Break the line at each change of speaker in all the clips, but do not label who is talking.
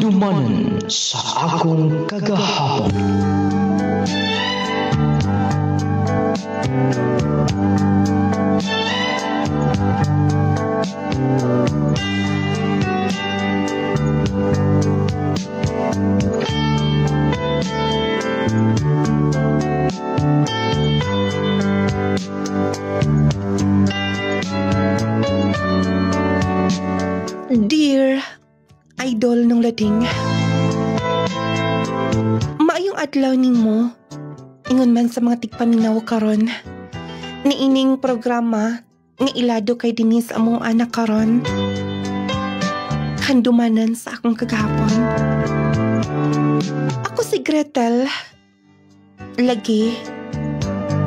Handumanan sa akong kagahapon.
Dear Idol nung lading, maayong adlaw nimo. Ingon man sa mga tigpaminaw karon. Niining programa nga ilado kay Denise among anak karon. Handumanan sa akong kagahapon. Ako si Gretel. Lagi,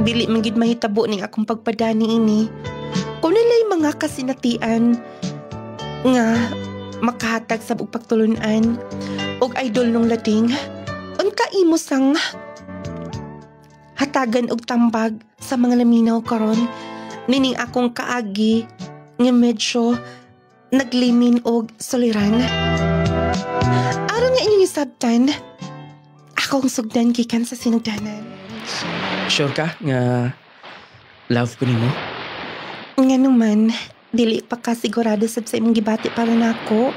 dili man gid mahitabo ning akong pagpadani ini. Kung nilay mga kasinatian nga makahatag sa pagtulunan og idol nung lading, unka imo sang hatagan og tambag sa mga laminaw karon nining akong kaagi nga medyo naglimin og soliran. Aron nga inyong isabtan, akong sugdan gikan sa sinugdanan.
Sure ka nga love ko nimo?
Nga naman, dili pa ka sigurado sa imong gibati para nako.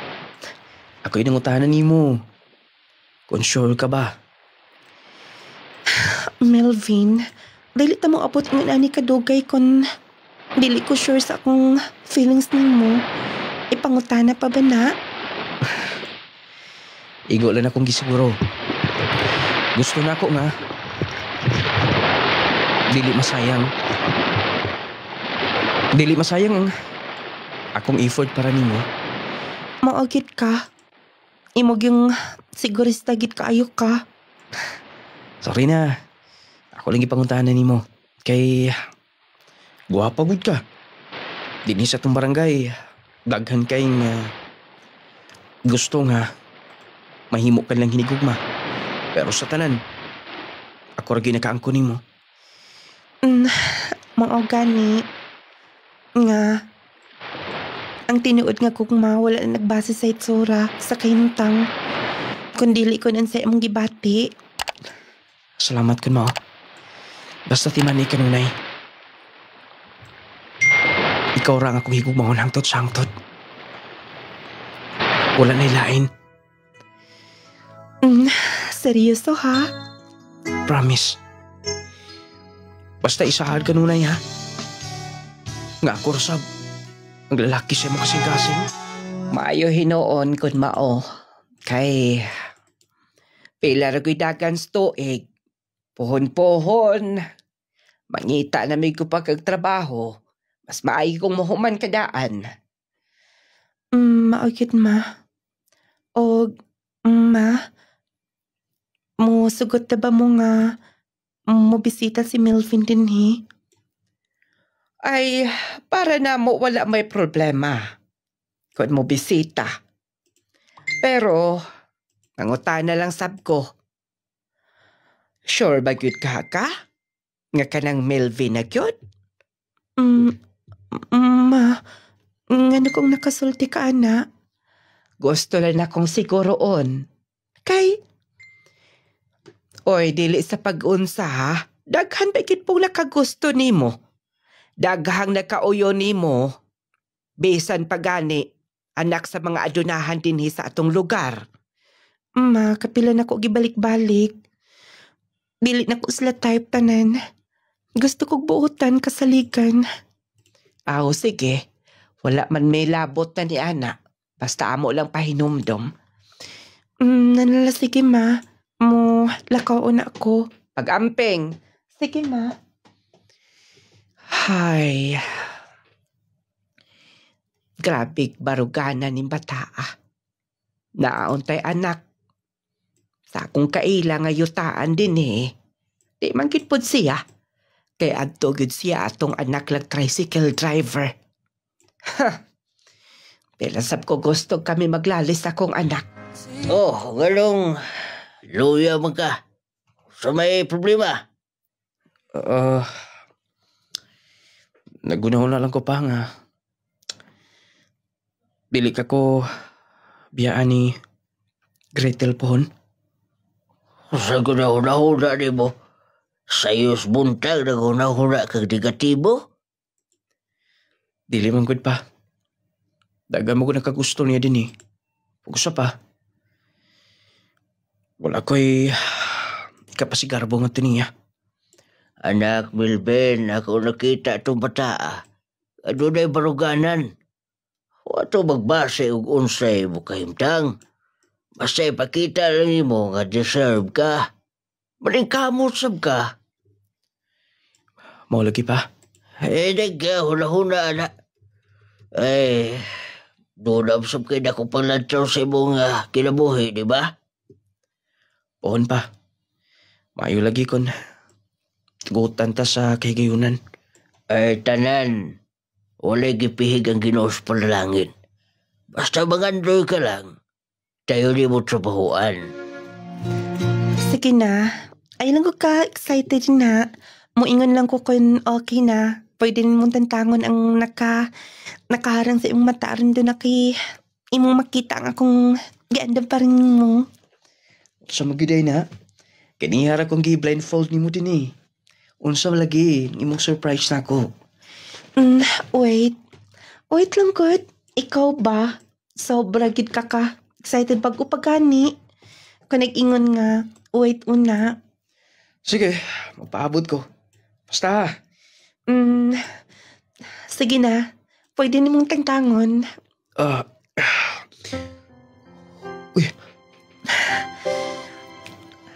Ako inangutanan nimo. Kung sure ka ba?
Melvin, dili ta mo abot ng ani kadugay kung dili ko sure sa akong feelings nimo. Ipangutana pa ba na?
Igo lang akong gisiguro. Gusto na ako nga. Dili masayang ang akong effort para nimo.
Maagit ka. Imog yung sigurista gid kaayo ka.
Sorry na. Ako lang ipanguntahanan nimo. Kay guwapa gud ka. Dinhi sa tong barangay, daghan kay nga gusto nga mahimo ka lang hinigugma. Pero sa tanan, ako ra ginakaangko nimo.
Mao gani nga ang tinuod nga kugma wala na nagbase sa itsura sa kahimtang kundili ko nan sa imong gibati.
Salamat kun mao. Basta timani kanunay. Ikaw ra ang akong higugmaon hangtod sa hangtod. Wala na ilain.
Seryoso ha?
Promise. Basta isahad kanunay ha. Nga ako rasab ang lalaki siya mo kasing-kasing.
Maayo hinoon kun mao. Kay pila ra gyud dagan stoig. Pohon-pohon. Mangita na may ko pa kag trabaho. Mas maayo kong mahuman kadaan.
Maagit ma. O ma, mo sugot na ba mo nga mo bisita si Melvin dinhi?
Ay, para na mo wala may problema. Kung mo bisita. Pero, pangutana lang sab ko. Sure ba gyud ka? Nga kanang Melvin na gyud?
Ma, ngano kong nakasulti ka ana?
Gusto lang akong siguroon. Kay, oy, dili sa pag-unsa ha. Daghan ba gid pong nakagusto nimo? Daghang nakauyo nimo, bisan pagani, anak sa mga adunahan dinhi sa atong lugar.
Ma, kapila na ko gibalik-balik. Dili na ko sila type tanan. Gusto kong buutan kasaligan.
Aw, sige. Wala man may labot na ni ana. Basta amo lang pahinumdom.
Nanala, sige ma. Mo, lakaw na ako.
Pag-amping.
Sige ma.
Hay. Grabe barugana ni bataa. Naauntay anak. Sa akong kaila nga yutaan din eh. Di man gid pod siya. Kay adto gid siya atong anak lang tricycle driver. Ha. Pero sab ko gusto kami maglalis akong anak.
Oh, galong. Luya man ka. So may problema?
Nagunahon na lang ko pa nga. Dili ka ko biyaan ni Gretel pohon.
Sa gunahuna-huna ni mo, sayos buntag na gunahuna kang negatibo?
Dili man gud pa. Dagan mo ko nakagusto niya din eh. Pag-usa pa. Wala ko'y kapasigarbo nga ito niya.
Anak Milben, ako nakita itong bata. Ano na'y baruganan? Wato magbase og unsay mo kahimtang. Basta ipakita lang mo nga deserve ka. Malingkamot sab ka.
Mao lagi pa.
Hula-hula na. Ay, doon sab kayo na kung panglantaw sa imong kinabuhi, di ba?
Pohon pa. Maayo lagi kon. Gutan ta sa kahigayunan.
Ay, tanan. Wala'y gipihig ang Ginoo sa panalangin. Basta mangandoy ka lang, tayo ni mo trabahuan.
Sige na. Ay lang ko ka excited na. Muingon lang ko kung okay na. Pwede rin mong tantangon ang nakaharang sa imong mata rin doon imong makita ang akong giandam pa rin mo.
Sa magiday na. Kanihara kong gi-blindfold ni mo din eh. Unsa lagi, imong surprise na ako.
Wait. Wait lang good. Ikaw ba? Sobra gid ka ka. Excited pag upagani. Kung nag-ingon nga, wait una.
Sige, magpaabot ko. Basta.
Sige na. Pwede namang tantangon.
Uy.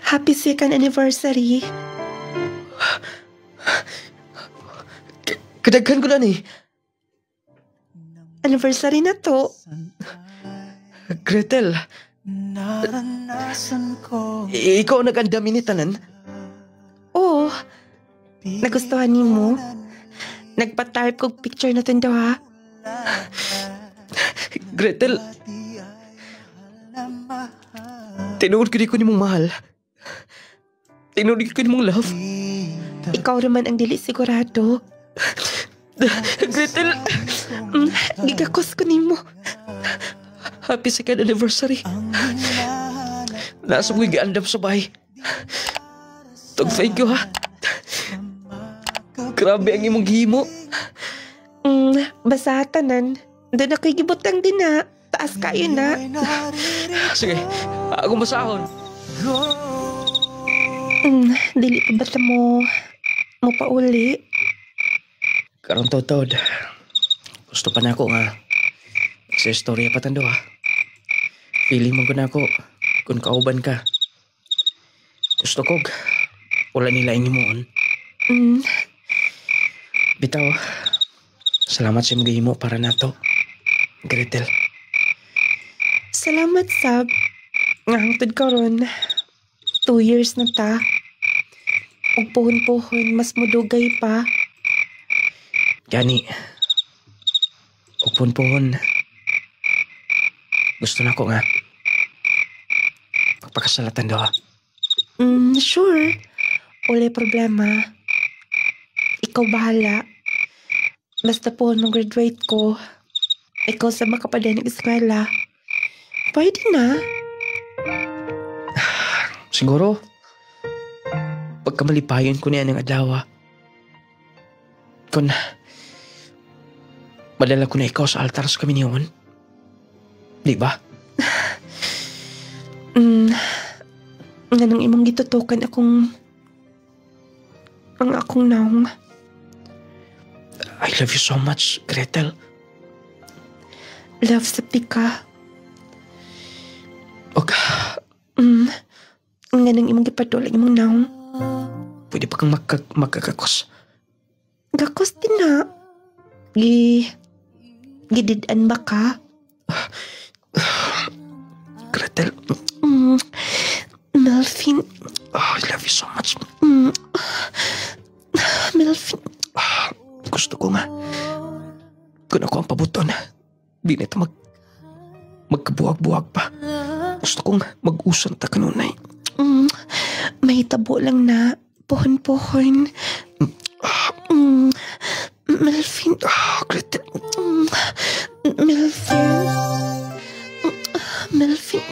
Happy second anniversary.
Kadaghan ko na ni.
Anniversary na to.
Gretel. Ikaw nag-andami ni tanan?
Oo. Nagustuhan ni mo. Nagpa-type kong picture na tindaw ha.
Gretel. Tinuod ko di ko ni mong mahal. Tinuod ko ni mong love.
Ikaw naman ang dili sigurado.
Gretel.
Gigakos ko ni mo.
Happy second anniversary. Nasa mo'y gaandam sa bahay. Thank you ha. Grabe ang imong gihimo.
Basta tanan. Doon ako'y gibutang din na. Taas kayo na.
Sige, ako masahon.
Dili pa bata mo pauli?
Karong totod. Gusto pa na ako nga. Sa istorya pa tando ha. Feeling mo ko na ako kung kauban ka. Gusto ko wala nila inimoon. Bitaw, salamat sa mga himo para nato. Gretel.
Salamat sab. Nga hangtod karon. 2 years na ta. Ug puhon-puhon mas mudugay pa.
Gani. Upon-pohon. Gusto na ko nga. Magpakasalatan daw ha.
Sure. Wala problema. Ikaw bahala. Basta po nung graduate ko, ikaw sa makapadyan ng eskwela. Pwede na.
Siguro, pagkamalipayon ko niya ng adlaw. Kung madala ko na ikaw sa altar sa kami niyon. Di ba?
Nga nang imong gitutukan ang akong naong.
I love you so much, Gretel.
Love sa pika.
Okay.
Nga nang imong gipatulang imong naong.
Pwede pa kang magkakakos.
Gakos din na. Gididan ba ka?
Gretel.
Melvin.
Oh, I love you so much.
Melvin.
Gusto ko nga. Kung ako ang pabuton, di na ito magkabuwag-buwag pa. Gusto kong mag-usan ta kanunay.
May tabo lang na. Pohon-pohon. Melvin.
Gretel.
Melvin. Melvin.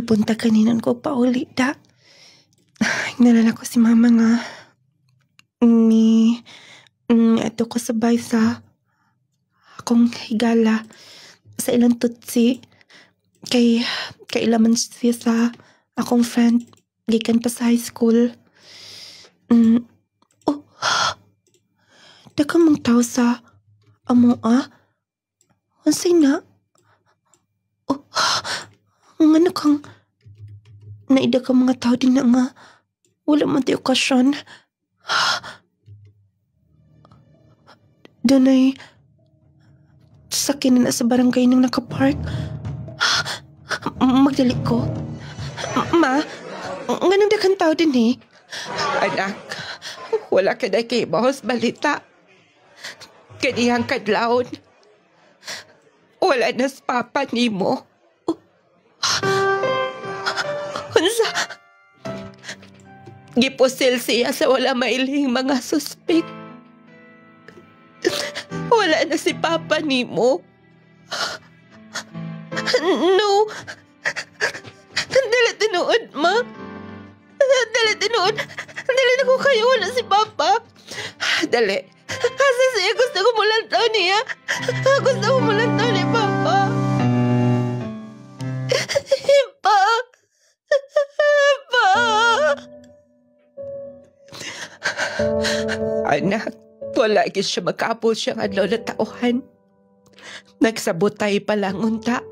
Buntag kaninan ko pauli da. Nalala ko si mama nga ni ato ko sabay sa akong higala sa ilang tutsi kay kailaman siya sa akong friend gikan pa sa high school. Oh, daghang mong tao sa amo unsay na? Oh, ngano kang naida ka mga tao din na nga wala man tayo okasyon. Danay sakin na sa barangay nang nakapark. Magdali ko. Ma, nganong daghang tao din eh?
Anak, wala ka na kay boss balita. Kaniyang kadlawon. Wala na sa papa ni mo.
Unsa?
Gipusil siya sa wala mailing mga suspek. Wala na si papa ni mo.
No. Dili tinuod, ma. Dili tinuod. Dili na ko kayo wala si papa.
Dali.
Kasi siya gusto ko mulantaw niya. Gusto ko mulantaw ni papa. Pa. Pa.
Anak, wala gid siya makaapol siyang adlaw na tauhan. Nagsabotay pa lang unta.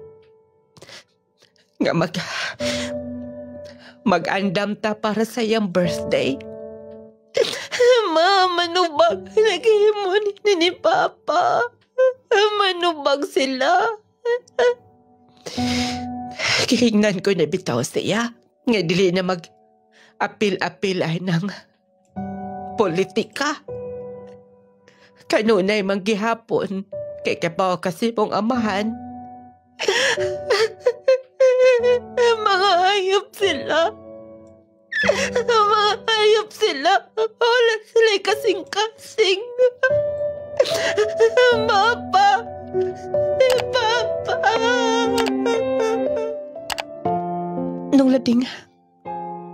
Nga mag-andam ta para sa iyang birthday.
Ma, manubag. Naghihimo ni papa. Manubag sila.
Kihingnan ko na bitaw siya. Nga dili na mag-apil-apil ay ng politika. Kanunay manggihapon kay kapaw kasi mong amahan.
Mga hayop sila. Mga hayop sila. Wala sila'y kasing-kasing. Papa. Papa. Nung lading,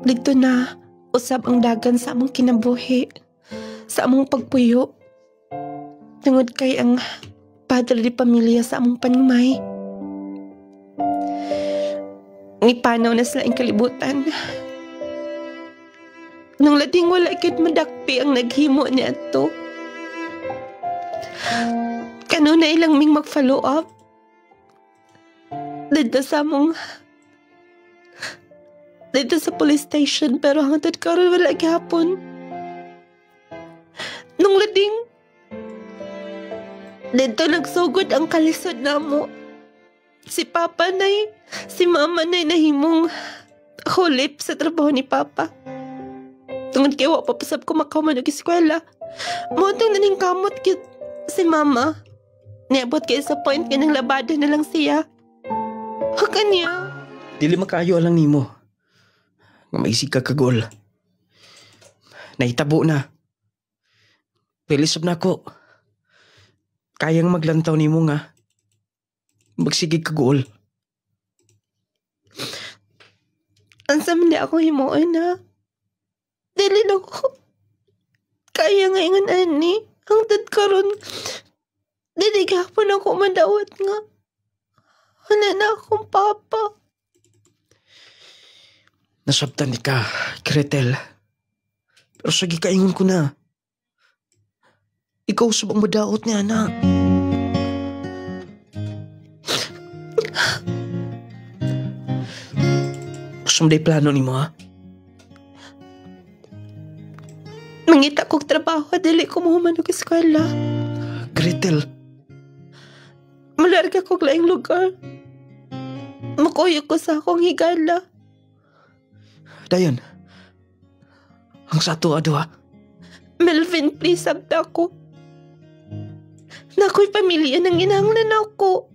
dito na usab ang dagan sa among kinabuhi, sa among pagpuyo. Tungod kay ang padre di pamilya sa among panimay. Ngipanaw na sila ang kalibutan. Nung lading wala ikit madakpi ang naghimo niya to. Kanuna ilang ming mag-follow up. Dito sa police station pero hangtod karon wala gihapon. Nung lading dito nagsugod ang kalisod namo. Si Papa nay, si Mama nay nahimong hulip sa trabaho ni Papa. Tungod kay wa papasab ko makaman og eskwela. Motong naning kamot kit si Mama. Niabot kay sa point nga nang labada na lang siya. Kanya.
Dili makayo lang nimo. Nga maisig ka kagol. Nahitabo na. Pilisod na ko. Kayang maglantaw nimo nga. Magsigig kagol.
Ansa man di ako himuon na. Dili na ko. Kaya nga ingon ani. Hangtod karon. Dili gahapon ako madawat nga. Wala na akong papa.
Nasabtan ni ka, Gretel. Pero sige kaingon ko na. Ikaw subang madaot ni anak. Sumday plano ni mo ha?
Mangita kong trabaho, dili ko mahuman og eskwela.
Gretel,
Malarga kong laing lugar. Makuyo ko sa akong higala.
dayon. Ang sato ado ha?
Melvin, please, sabta ko. Nako'y pamilya nang inanglan ako.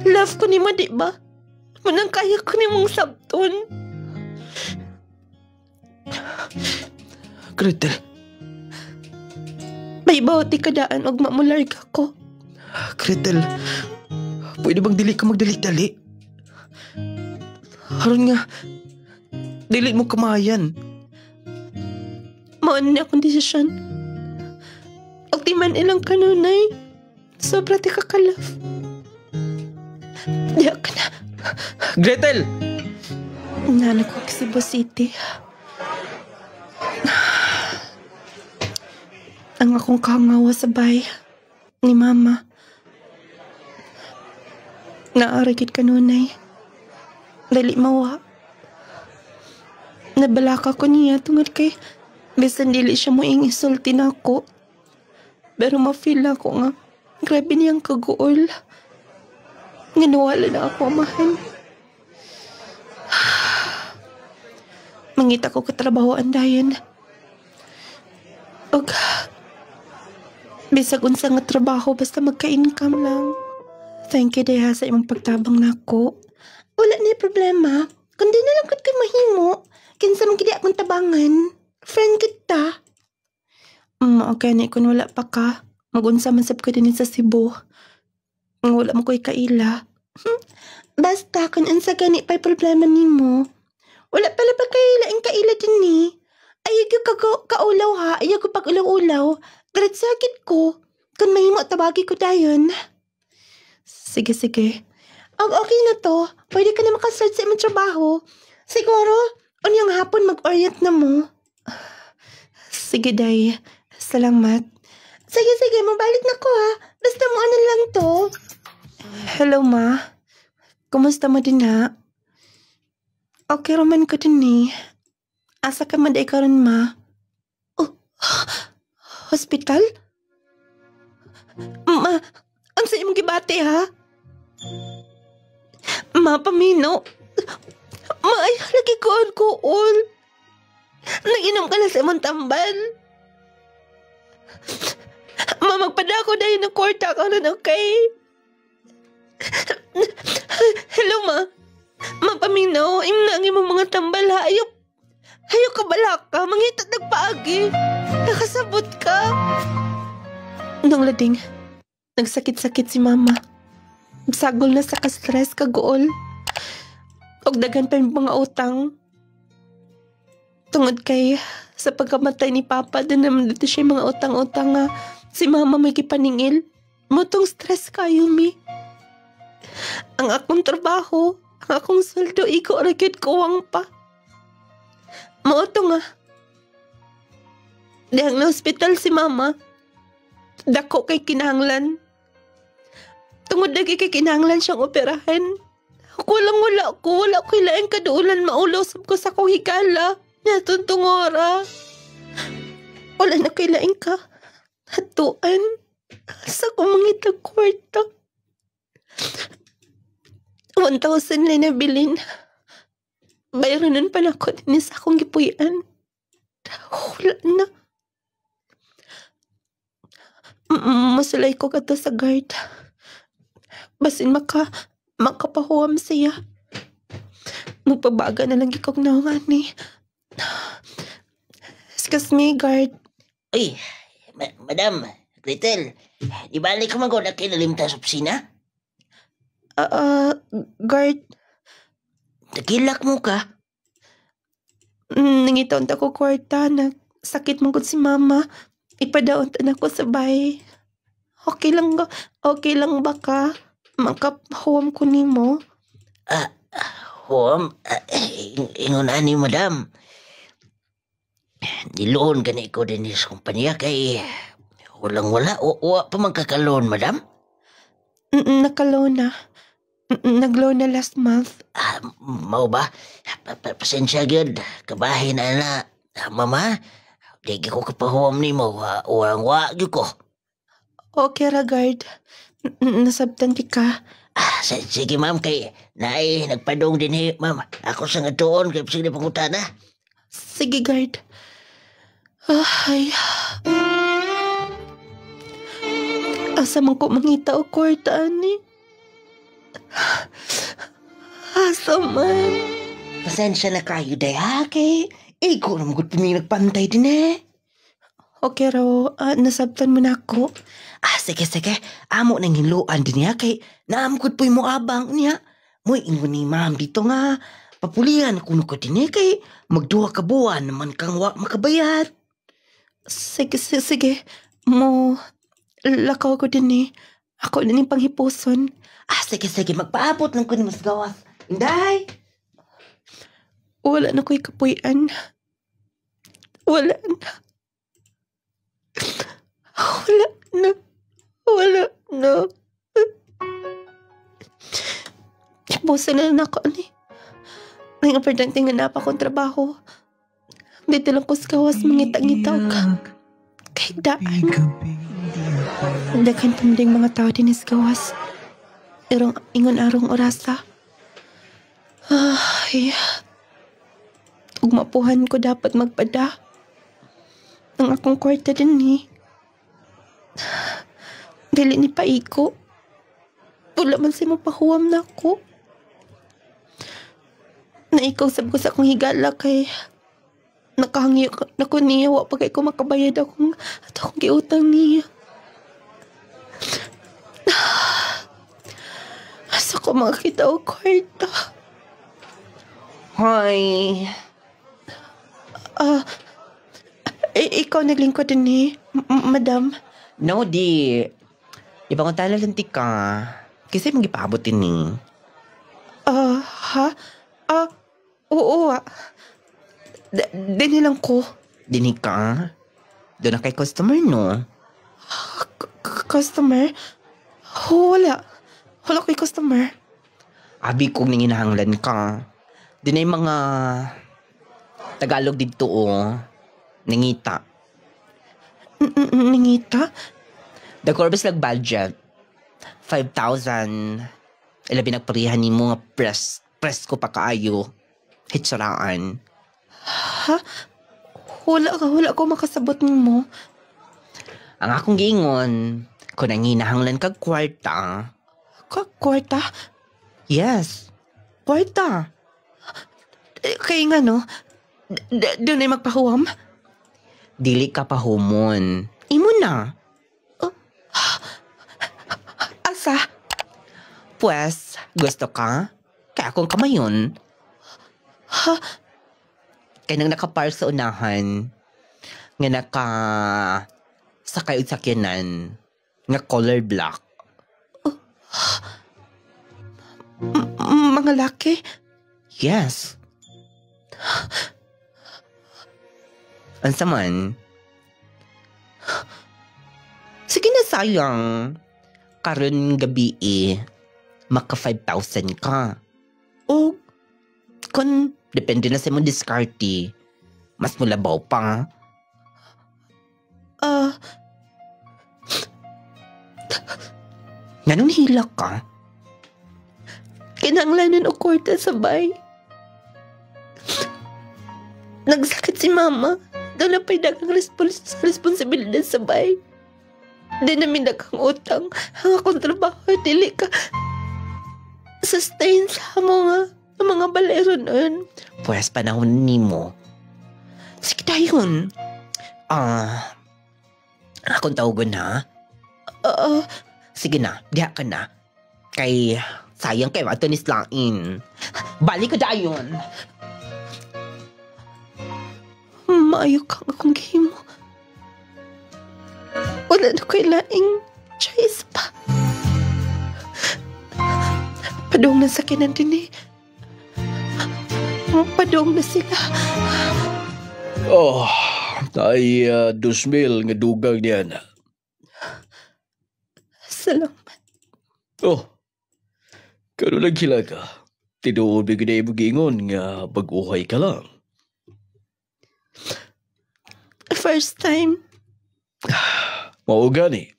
Love ko ni mo, di ba? Munang kaya ko ni mong sabton.
Gretel,
May bawat ikadaan og mamularga ko.
Gretel, pwede bang dili ka magdali-dali? Haron nga, dili mo kamayan.
Mao na akong desisyon. Og di man ilang kanunay, sobra ti kakalaf. Diya ka na.
Gretel!
Nanak ko sa Cebu City. Ang akong kahangawa sa bay ni Mama. Naarigid kanunay. Dali mawa. Nabalaka ko niya tungod kay bisan dili siya mo insulti na ako. Pero ma-feel ako nga grabe niyang kaguol. Nga nawala na ako amahan. Mangita ko katrabaho andayan. Og bisag unsa nga trabaho basta magka-income lang. Thank you Deha sa imong pagtabang nako. Wala na problema. Kundi na lang kud kay mahimo. Kinsa man gid akong tabangan. Friend kita. Okay ni kun wala pa ka. Magunsa man sab ko din sa Cebu. Wala mo ko'y kaila. Basta kung unsa gani pa'y problema nimo. Wala pala pa kaila ang kaila din ni. Ayaw ka kaulaw ha. Ayaw ko pag-ulaw-ulaw. Sakit ko. Kung mahimo tabagi ko dayon. Sige. Okay na to. Pwede ka na makastart sa imong trabaho. Siguro, unyang hapon mag-orient na mo. Sige, Day. Salamat. Sige, mabalik na ko ha. Basta mo ano lang to. Hello, Ma. Kumusta mo din ha? Okay raman ko din eh. Asa ka man day karon, Ma? Oh, hospital? Ma, ang sa imong gibati ha? Ma, pamino. Ma, ay lagi koon. Nag-inom ka na sa imong tambal. Ma, magpadako dahil ng kwarta ka rin, okay? Hello, Ma. Ma, paminaw. Imnangin mo mga tambal, ha? Ayaw ka balak ka. Mangita nagpaagi. Nakasabot ka. Nung lading, nagsakit-sakit si Mama. Nagsagol na sa ka-stress, kagool. Og dagan pa yung mga utang. Tungod kay sa pagkamatay ni Papa, din naman dito siya mga utang-utang nga si Mama may kipaningil. Motong stress kayo, Mi. Ang akong trabaho, ang akong sweldo, iko rakit kuwang pa. Mauto nga. Dihang na hospital si Mama. Dako kay kinahanglan. Tungod lagi kay kinahanglan siyang operahan. Wala ko ilaing kaduulan maulosab ko sa kong higala. Natuntong ora. Wala na kailaing ka. Hatuan. Sa kong mangitag kwarta. 1,000 lang na bilin. Bayaran pa na ako din sa akong gipuyan. Wala na. Masulay ko kato sa guard. Basin makapahuam siya. Magpabaga na lang ikaw na nga ni. Excuse me, guard.
Uy, Madam, Gretel, di balik ka man ko na kinalimta sa opisina?
Guard.
Nagilak mo ka?
Nangiton ko kwarta. Sakit mong si Mama. Ipadaon ta na ko sa bahay. Okay lang ba ka? Makahuam ko nimo.
Huwam, ingon ani Madam. Niloon gani ko din sa kumpanya kay walang-wala. Wa pa man kakaloon, Madam?
Nakaloan na. Nag-loan na last month.
Mau ba? Pasensya gyud. Kabahin na. Mama, di ko kapahuam ni mo. Walang-wa gyud ko.
Okay ra, guard. Nasabtan di ka.
Sige, ma'am, kay nagpadong din ma'am. Ako sa nga tuon, kay sige pangutana.
Sige, guard. Ay. Asa man ko mangita o kwarta, ani? Asa man?
Pasensya na kayo, day, ha? Kay, ikaw naman ko nagpantay din, eh.
Okay raw, nasabtan mo na ako.
Sige. Amo nang hinluan din niya kay naamkot po'y mo abang niya. Mo'y ingon ni ma'am dito nga. Papulihan kuno ko din kay magduha ka buwan naman kang wa makabayad.
Sige. Mo, lakaw ko din eh. Ako din yung panghipuson.
Sige, magpaabot lang ko ni mas gawas. Inday!
Wala na ko'y kapuyan. Wala na. Hipuson na ako ni. May importante nga na pa akong trabaho. Dito lang ko sa gawas mangitang-ngitaw ka. Kahit daan. Daghan pamding mga tao din sa gawas. Irong ingon arong orasa. Ay. Ug mapuhan ko dapat magpada. Ang akong kwarta din ni. Dili ni paiko. Wala man siya mapahuwam na ako. Na ikaw sab ko sa akong higala kay nakahangi na ko niya. Wa pa kay ko makabayad akong giutang niya. Asa ko makakita o kwarta?
Hoy.
Ikaw naglingkod din eh, madam.
No, di. Ibang kong talalanti ka. Kasi magipabot din ni.
Ha? Oo. Dini lang ko.
Dini ka? Doon na kay customer, no?
Customer? Wala ko'y customer.
Abi kong nanginahanglan ka. Dinay mga Tagalog dito, nangita.
Nangita?
The Corbis lag budget. 5,000. Ilabi nagparihan ni mo nga press ko pa kaayo. Hitsaraan.
Ha? Wala ko makasabot mo.
Ang akong giingon, kung nanginahanglan kag kwarta.
Kwarta?
Yes, kwarta.
Kaya nga no, doon ay magpahuwam?
Dili ka pa humon. Imo na.
Asa?
Pues, gusto ka? Kaya akong kamayon.
Ha?
Kaya nang nakapark sa unahan, nga naka sakay og sakyanan, nga color black.
Mga laki?
Yes. Ansa man? Sige na sayang. Karon gabi maka 5,000 ka. O, kung depende na sa mong diskarte, mas mulabaw pa. Ganun hilak ka?
Kinanglanan o kwarta sabay. Nagsakit si mama. Doon na pa'y dagang responsibilidad sabay. Di namin dagang utang. Ang akong trabaho, dili ka sustain sa mga balero nun.
Pues panahon ni mo. Sige dayon. Akong tawagon ha? Sige na, diha ka na. Kay sayang kay wato ni Slain. Balik ka dayon.
Maayo kang akong gihimo. Wala na ko'y laing choice pa. Padong na sakinan din eh. Padong na sila.
Ay 2,000 nga dugang niyan.
Salamat.
Kano lang kila ka? Tinuod bigay mo gingon nga baguhay ka lang.
First time.
Mao gani.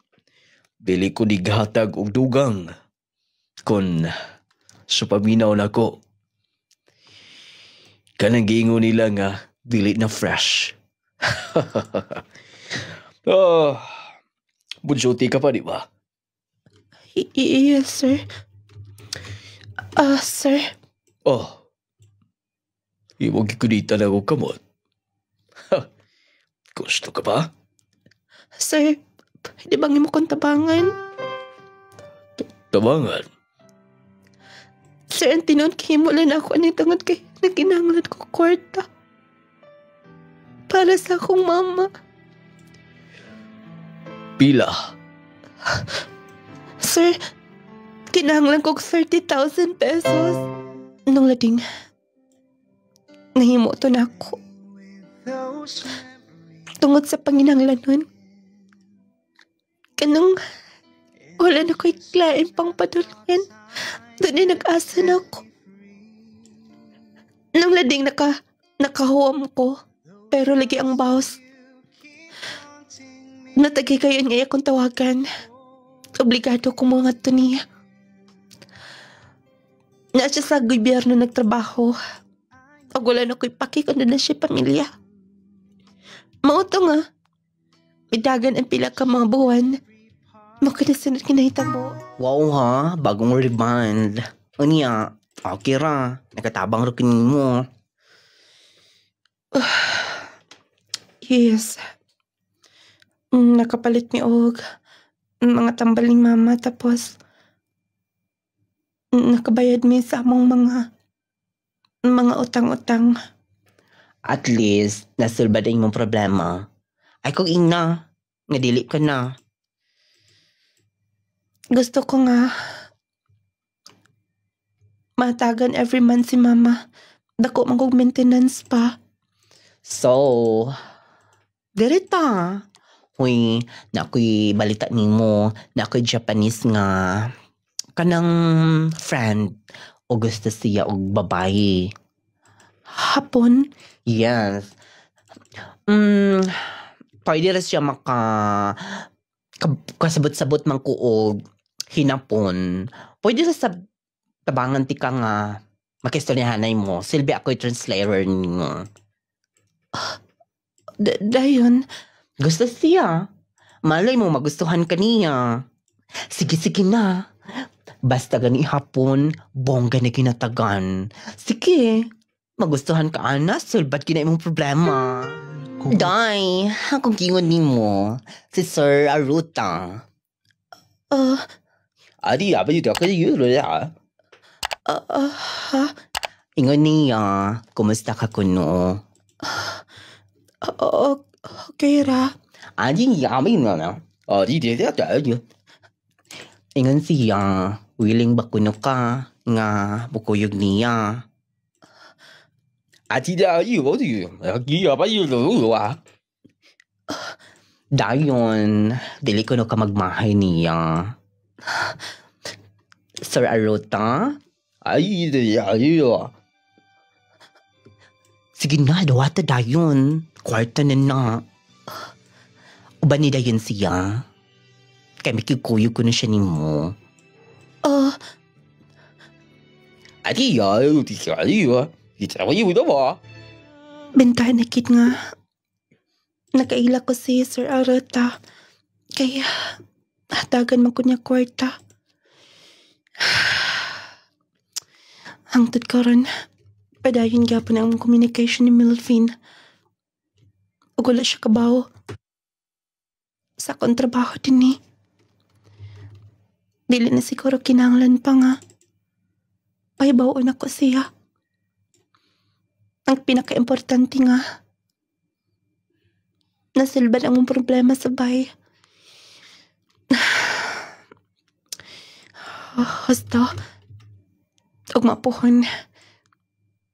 Dili ko nighatag og dugang. Kon supaminaw na ko. Kanang giingon nila nga dili na fresh. Bunsuti ka pa, di ba?
Yes, sir. Sir.
Iwag ikunita na ako kamot. Gusto ka ba?
Sir, pwede bang mo kong tabangan?
Tabangan?
Sir, ang tinuod kahimo lang ako ni tungod kay naginanglan ko kwarta. Para sa akong mama.
Pila?
Sir, kinahanglan ko 30,000 pesos. Nung lading, nahimo to na ako. Tungod sa panginahanglanon. Kanang wala na ko'y klain pang padulungan. Doon ay nag-asa na ako. Nung lading nakahuam ko. Pero lagi ang boss. Natagi kayo niya akong tawagan. Obligado ko mga to niya. Na siya sa gobyerno nagtrabaho. Pag wala na ko'y paki kung na siya pamilya. Mauto nga. Idagan ang pila ka mga buwan. Makinasunod kinahita mo.
Wow ha, bagong rebound. Unya, okay ra. Nakatabang rin mo.
Yes. Nakapalit mi og mga tambaling mama tapos nakabayad mi sa among mga utang-utang.
At least, nasulbad ang imong problema. Ay kung ina, nadili ka na.
Gusto ko nga matagan every month si mama. Dako man kog maintenance pa.
So, direta. Huy, na ako'y balita nimo, na ako'y Japanese nga kanang friend o gusto siya og babae.
Hapon?
Yes. Pwede rin siya kasabot-sabot man ko og hinapon. Pwede rin sa tabangan ti ka nga makistoryahanay mo. Silbi ako'y translator niyo.
Dayon?
Gusto siya. Malay mo magustuhan ka niya. Sige na. Basta gani hapon, bongga na kinatagan. Sige. Magustuhan ka, Ana. Sulbat kina imong problema. Day, akong kingon ni mo. Si Sir Aruta. Adi, apa yun? Ako yun.
Ha?
Ingon niya, kumusta ka kuno?
Okay ra.
Adi, yamin nga na. Adi, ingon siya, willing ba kuno ka nga bukuyog niya? Adi, dayon, dili kuno ka magmahay niya. Sir Arota? Sige na, dawata dayon. Kwarta na. Uban ni dayon siya. Kaya mikikuyo ko na siya ni mo.
Bentahan na kit nga. Nakaila ko si Sir Arata. Kaya hatagan mo ko niya kwarta. Hangtod karon, padayon gapon ang communication ni Melvin. Ug wala siya kabaw. Sa kontrabaho din ni. Dili na siguro kinahanglan pa nga. Pahibaon ako siya. Ang pinaka-importante nga, nasilban ang mong problema sa bahay. Hasta, og mapuhon,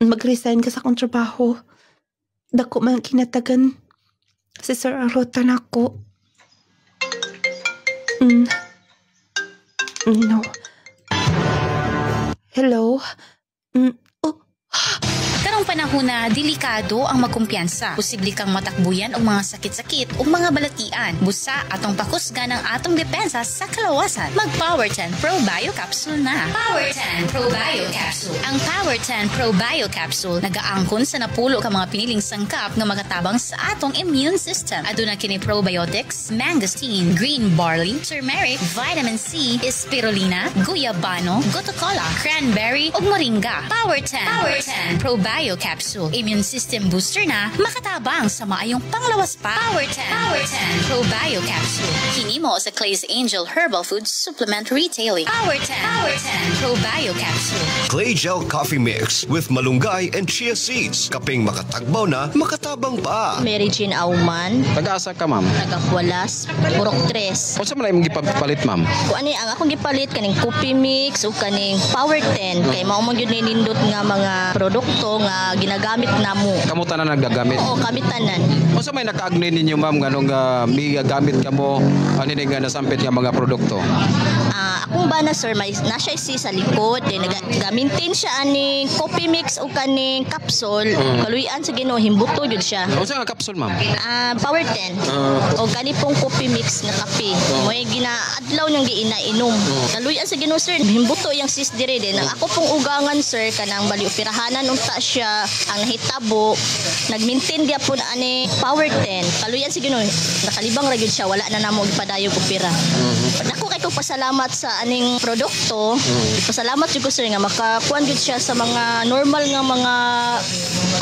mag-resign ka sa akong trabaho. Dako man kinatagan si Sir Arota na ako. No. Hello?
Karong panahon na delikado ang magkumpiyansa. Posible kang matakbuyan og mga sakit-sakit ug mga balatian. Busa atong pakusgan ang atong depensa sa kalawasan. Mag Power 10 Pro Bio Capsule na. Power 10 Pro Bio Capsule. Ang Power 10 Pro Bio Capsule nagaangkon sa napulo ka mga piniling sangkap nga magatabang sa atong immune system. Aduna kini probiotics, mangosteen, green barley, turmeric, vitamin C, spirulina, guyabano, gotocola, cranberry ug moringa. Power 10 Pro Bio Probio Capsule. Immune system booster na, makatabang sa maayong panglawas pa. Power 10 Probio Capsule. Kini mo sa Clay's Angel Herbal Food Supplement Retailing. Power 10 Probio Capsule.
Clay Gel Coffee Mix with malunggay and chia seeds. Kaping makatagbaw na, makatabang pa.
Mary Jean Auman,
Taga-asa ka, ma'am?
Nagapualas, Purok 3.
Unsa man imong gipapalit, ma'am?
Kung ano ang akong gipalit kaning coffee mix o kaning Power 10 kay mao man gyud nindot nga mga produkto nga ginagamit namo.
Kamo tanan nagagamit?
Oo, kami tanan.
Unsa may nakaagni ninyo, ma'am, nganong may gamit kamo ani nga nasampit nga mga produkto?
Akong bana sir, may nasa isi sa likod, then nagamintin siya aning coffee mix o kaning capsule. Kaluyan sa Ginoo himbuto jud siya.
Unsa nga capsule, ma'am?
Power 10. O gani pong coffee mix na kape. Mo'y ginaadlaw niyang giinainom. Kaluyan sa Ginoo sir, himbuto yang sis dire din. Ang ako pong ugangan sir kanang bali operahanan unta siya ang nahitabo. Nagmintin dia po ani Power 10. Kaluyan sa Ginoo, nakalibang ra gyud siya, wala na namo gipadayog opera. Nako kay ko pasalamat sa aning produkto. Pasalamat jud ko sir nga makakuan jud siya sa mga normal nga mga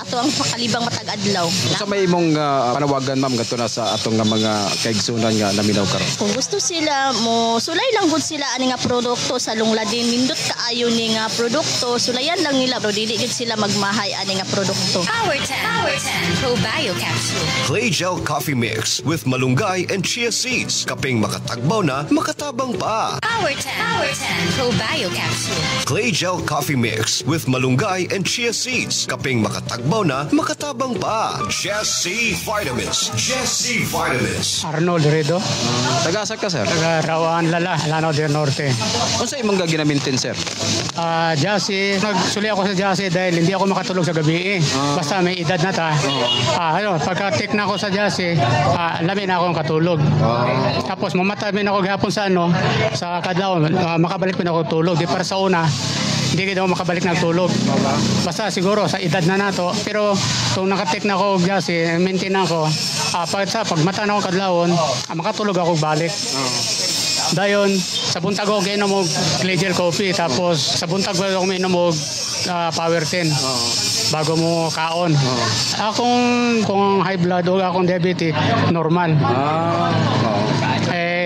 ato ang pakalibang matag adlaw.
Unsa may imong panawagan, ma'am, kadto na sa atong nga mga kaigsunan nga naminaw karon?
Kung gusto sila mo sulay lang gud sila ani nga produkto sa lungladin nindot kaayo ni nga produkto, sulayan lang nila bro, dili gid sila magmahay ani nga produkto.
Power 10 Probio Capsule.
Clay Gel Coffee Mix with malunggay and chia seeds. Kaping makatagbaw na, makatabang pa.
Power 10 Probio Capsule.
Clay Gel Coffee Mix with malunggay and chia seeds. Kaping makatagbaw na, makatabang pa. Jesse Vitamins. Jesse Vitamins.
Arnold Redo,
Taga-asa ka, sir?
taga Rawan Lala, Lanao del Norte.
Unsa imong ginamintin, sir?
Jassy, nagsuli ako sa Jassy dahil hindi ako makatulog sa gabi. Basta may edad na ta. Pagka-take na ako sa Jassy, lamin na akong katulog. Tapos mamatamin ako gihapon sa kadlaw, makabalik pa na ako tulog. Di para sa una, hindi kita ako makabalik ng tulog. Basta siguro sa edad na nato. Pero kung nakatik na ako Jassy, maintain ako. Pag mata na ako kadlawon, makatulog ako balik. Dayon, sa buntag ako gainom og Clay Gel Coffee. Tapos sa buntag ako mainom og Power 10 bago mo kaon. Kung high blood o akong diabetic, normal.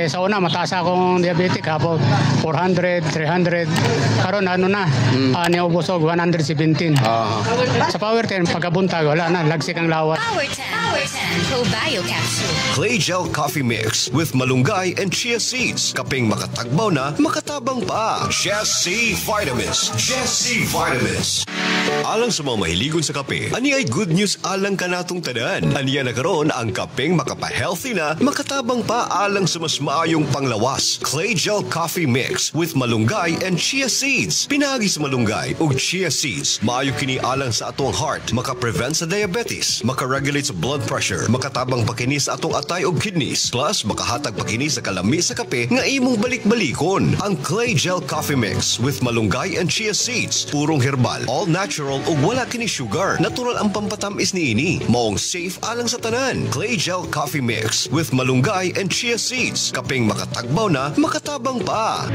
Sa una, mataas akong diabetic hapo 400, 300. Karon niubos og 117. Sa Power 10, pagkabuntag, wala na, lagsik ang lawat.
Power 10 Probio Capsule.
Clay Gel Coffee Mix with malunggay and chia seeds. Kaping makatagbaw na, makatabang pa. Jesse Vitamins. Jesse Vitamins. Alang sa mga mahiligon sa kape, ani ay good news alang kanatong tanan. Aniya na karon ang kapeng makapa-healthy na, makatabang pa alang sa mas maayong panglawas. Clay Gel Coffee Mix with malunggay and chia seeds. Pinagi sa malunggay ug chia seeds, maayo kini alang sa atong heart, maka-prevent sa diabetes, maka-regulate sa blood pressure, makatabang pakinis sa atong atay ug kidneys, plus makahatag pakinis sa kalami sa kape nga imong balik-balikon. Ang Clay Gel Coffee Mix with malunggay and chia seeds, purong herbal, all natural ug wala kini sugar. Natural ang pampatamis niini. Maong safe alang sa tanan. Clay Gel Coffee Mix with malunggay and chia seeds. Kaping makatagbaw na, makatabang pa.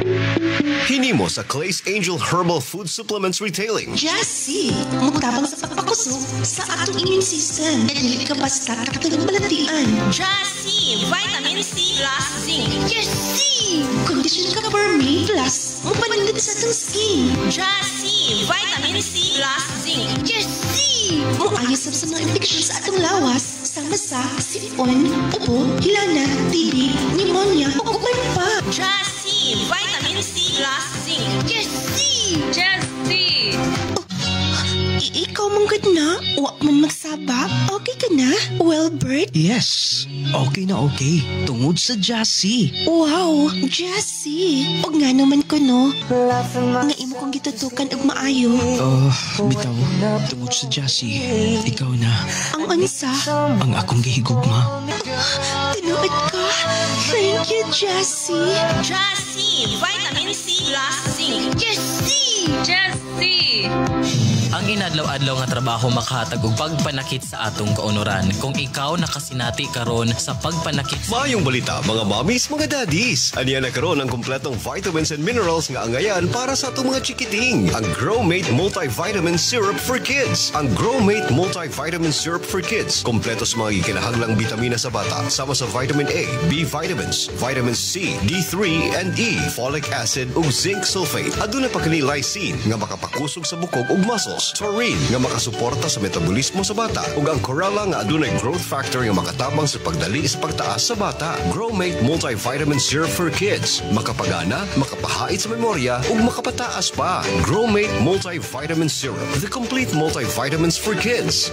Hinimo sa Clay's Angel Herbal Food Supplements Retailing.
Jassy, mutabang sa pagpakusog sa atong immune system. At dili ka basta katulong balatian.
Jassy, Vitamin C plus Zinc.
Jassy, condition ka for me plus mupanindot sa atong skin.
Jassy, Vitamin C plus Zinc.
Jassy, muayos sa mga infeksyon sa atong lawas. Sama sa sipon, ubo, hilana, TB, pneumonia, o uban pa.
Jassy, Vitamin C plus Zinc.
Jassy!
Jassy!
Ikaw mong good na? Huwag man magsaba? Okay ka na? Well, Bert?
Yes, okay na okay. Tungod sa Jassy.
Wow, Jassy! O nga naman ko, no? Nga imo kong gitutukan og maayo.
Bitaw, tungod sa Jassy, ikaw na.
Ang ansa?
Ang akong gihigugma.
Tinuod ka? Thank you, Jassy!
Jassy, Vitamin C plus Zinc.
Jassy!
Jassy!
Ang Ang inadlaw-adlaw nga trabaho makahatag og pagpanakit sa atong kaunoran. Kung ikaw nakasinati karon sa pagpanakit
Maayong balita mga mommies, mga daddies. Aniya na karon ang kompletong vitamins and minerals nga angayan para sa atong mga chikiting. Ang Growmate Multivitamin Syrup for Kids. Ang Growmate Multivitamin Syrup for Kids. Kompleto sa mga kinahanglang bitamina sa bata. Sama sa vitamin A, B vitamins, vitamin C, D3 and E, folic acid ug zinc sulfate. Aduna pa kini lysine nga makapakusog sa bukog ug muscles. Taurine nga makasuporta sa metabolismo sa bata. Ug ang chlorella nga adunay growth factor nga makatabang sa pagdali sa pagtaas sa bata. Growmate Multivitamin Syrup for Kids. Makapagana, makapahait sa memorya ug makapataas pa. Growmate Multivitamin Syrup. The complete multivitamins for kids.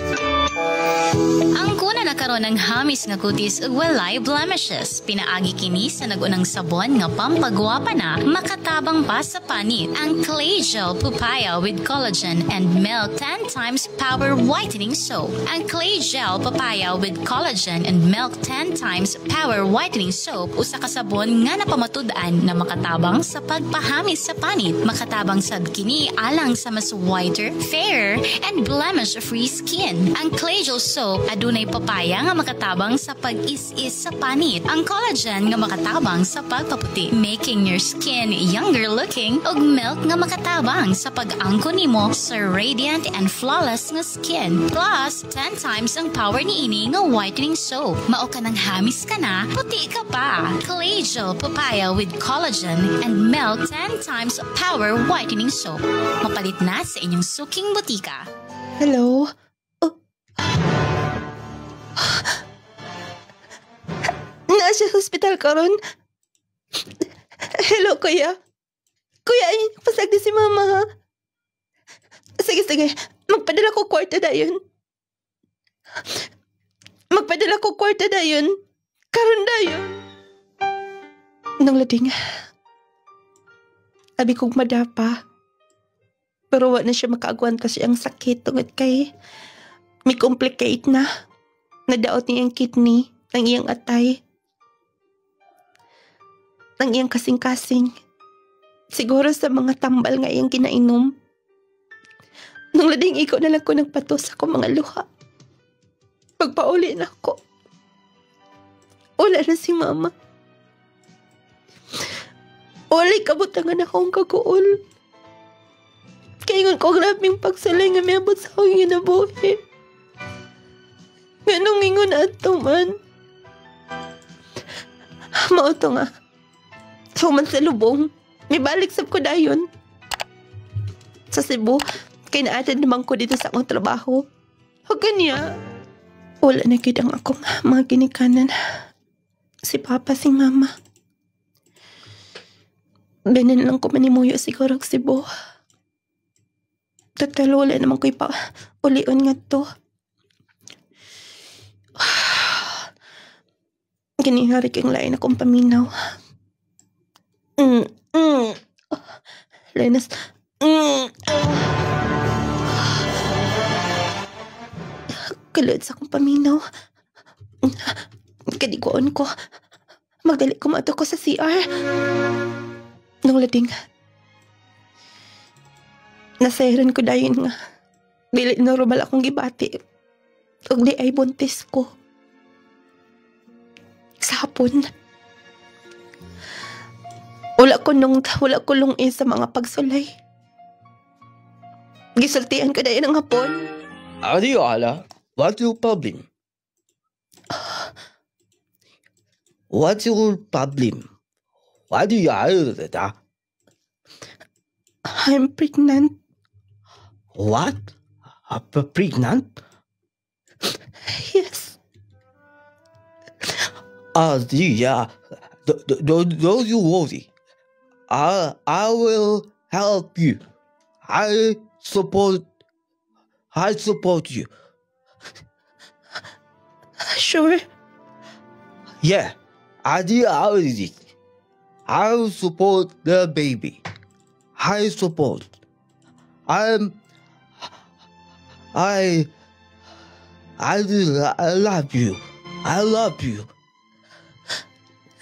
Ang kuna na karon ng hamis nga kutis ug walay blemishes. Pinaagi kini sa nagunang sabon nga pampagwapa na makatabang pa sa panit. Ang Clay Gel Papaya with Collagen and Milk 10 times Power Whitening Soap. Ang Clay Gel Papaya with Collagen and Milk 10 times Power Whitening Soap usa ka sabon nga napamatud-an na makatabang sa pagpahamis sa panit. Makatabang sad kini alang sa mas whiter, fairer, and blemish-free skin. Ang Clay Gel Soap adunay papaya nga makatabang sa pag-is-is sa panit. Ang collagen nga makatabang sa pagpaputi, making your skin younger looking, ug milk nga makatabang sa pag-angkon nimo sa radiant and flawless nga skin. Plus, 10 times ang power niini nga whitening soap. Mao ka nang hamis ka na, puti ka pa. Clay Gel Papaya with Collagen and Milk 10 times Power Whitening Soap. Mapalit na sa inyong suking butika.
Hello? Nasa hospital karon. Hello, kuya. Kuya, ay, pasagdi si mama, ha? Sige. Magpadala ko kwarta dayon. Karon dayon. Nang lading. Abi kong madapa. Pero wa na siya makaagwanta siyang sakit tungod kay may complicate na. Nadaot niya ang kidney ng iyang atay. Ng iyang kasing-kasing. Siguro sa mga tambal nga iyang kinainom. Nung lading ikaw na lang ko nagpato sa akong mga luha. Pagpauli na ako. Wala na si mama. Wala'y kabutangan akong kaguol. Kaya ko grabing pagsalay nga may abot sa akong ginabuhi. Ganong ingon ato man. Mauto nga. Suman sa lubong. May balik sab ko dayon. Sa Cebu, kay naatid naman ko dito sa akong trabaho. O kanya. Wala na gid ang akong mga ginikanan. Si Papa, si Mama. Benin lang ko manimuyo siguro sa Cebu. Total, wala naman ko ulion nga to. Ganihari kang lain akong paminaw. Lenas. Kalod sa akong paminaw. Kadikuan ko. Magdali ko maato ko sa CR. Nung lading. Nasairan ko dayon nga. Dili normal akong gibati. Ug di ay buntis ko. Sa hapon. Wala ko lungin sa mga pagsulay. Gisultian ko dayon ang hapon.
Adiola, what's your problem? What's your problem? Why do you do that?
I'm pregnant.
What? Pregnant?
Yes.
Yeah. Don't you worry. I will help you. I support you.
Sure.
Yeah. I will support the baby. I support. I love you. I love you.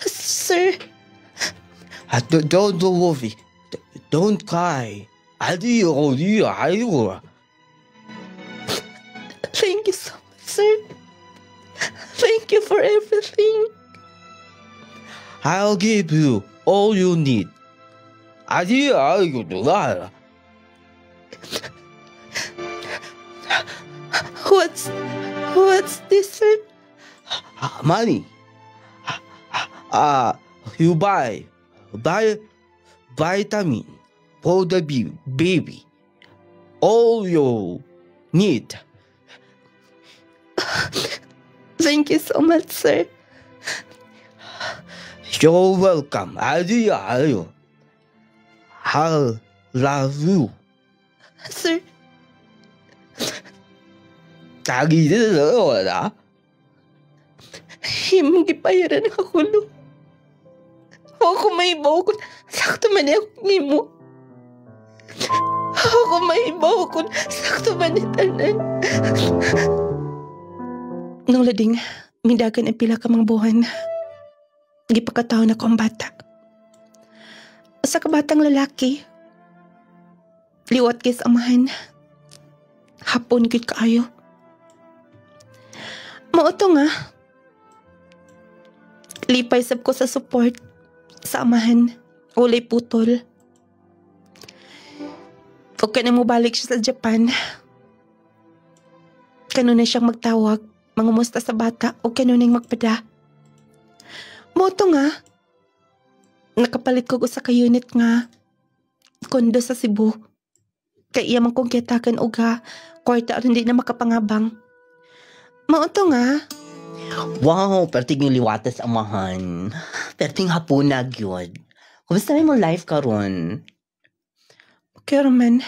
Sir.
Don't worry. Don't cry.
Sir, thank you for everything.
I'll give you all you need.
What's this, sir?
Money. You buy vitamin for the baby. All you need.
Thank you so much, sir.
You're welcome. I'll love you.
Sir, himong gipayaran ang kakulo. Ako maibaw kung sakto man ako nimo. Ako maibaw kung sakto man tanan. Nung lading, midagan ang pila ka mga buwan. Gipakataon ako ang bata. Sa kabatang lalaki, liwat kay sa amahan. Hapon gid kaayo. Mauto nga. Lipay sab ko sa support sa amahan. Ulay putol. O ka na mo balik siya sa Japan. Kanunay siyang magtawag, mangumusta sa bata o kanunay magpada. Mauto nga. Nakapalit ko sa ka-unit nga. Kondo sa Cebu. Kaya iya man kong kiyatakan o ga, kwarta rin di na makapangabang. Mauto nga.
Wow, perting yung liwatas amahan. Perting hapunag yun. Kumusta mo life karon?
Okay man.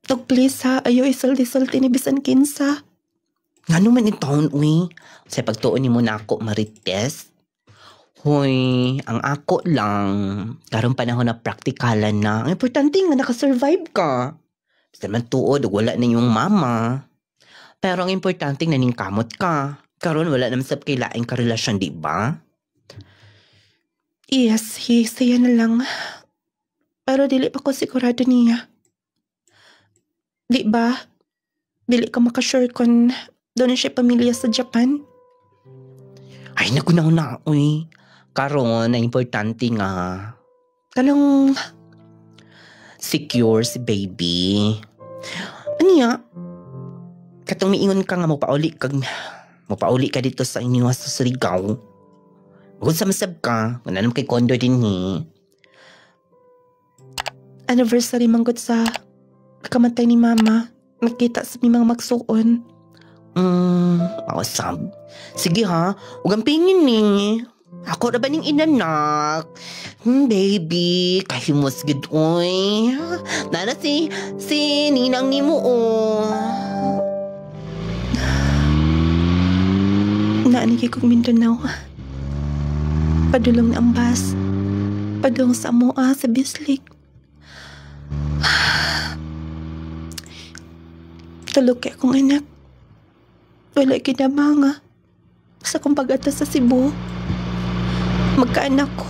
Tog please ha, ayaw isulti-sulti ni bisan kinsa.
Nga naman itaon, uy. Sa pagtuon ni mo na ako marites. Hoy, ang ako lang, karong panahon na praktikalan na. Ang importante nga nakasurvive ka. Basta man tuod, wala na yung mama. Pero ang importante naningkamot ka. Karon wala naman sa kailaing karelasyon, di ba?
Yes, saya na lang. Pero dili pa ko sigurado niya. Di ba? Dili ka makasure kung doon na siya pamilya sa Japan.
Ay, nagunaw na, uy. Karon na importante nga.
Kanang
secure si baby. Aniya? Katong miingon ka nga mapauli ka dito sa inyo sa Surigao. Kung sa masab ka, mananam kay kondo din ni.
Anniversary manggod sa kamatay ni mama. Nakita sa mga magsuon.
Awesome. Sige ha, huwag pingin ni. Ako na ba ning inanak? Baby, kahimos gid oy. Nana si ninang ni mo
Naanigay kong Mindanao. Padulong na ang bus. Padulong sa Amoa sa Bislik. Tulog kay akong anak. Wala kinamanga. Sa kong pag-ata sa Cebu. Magkaanak ko.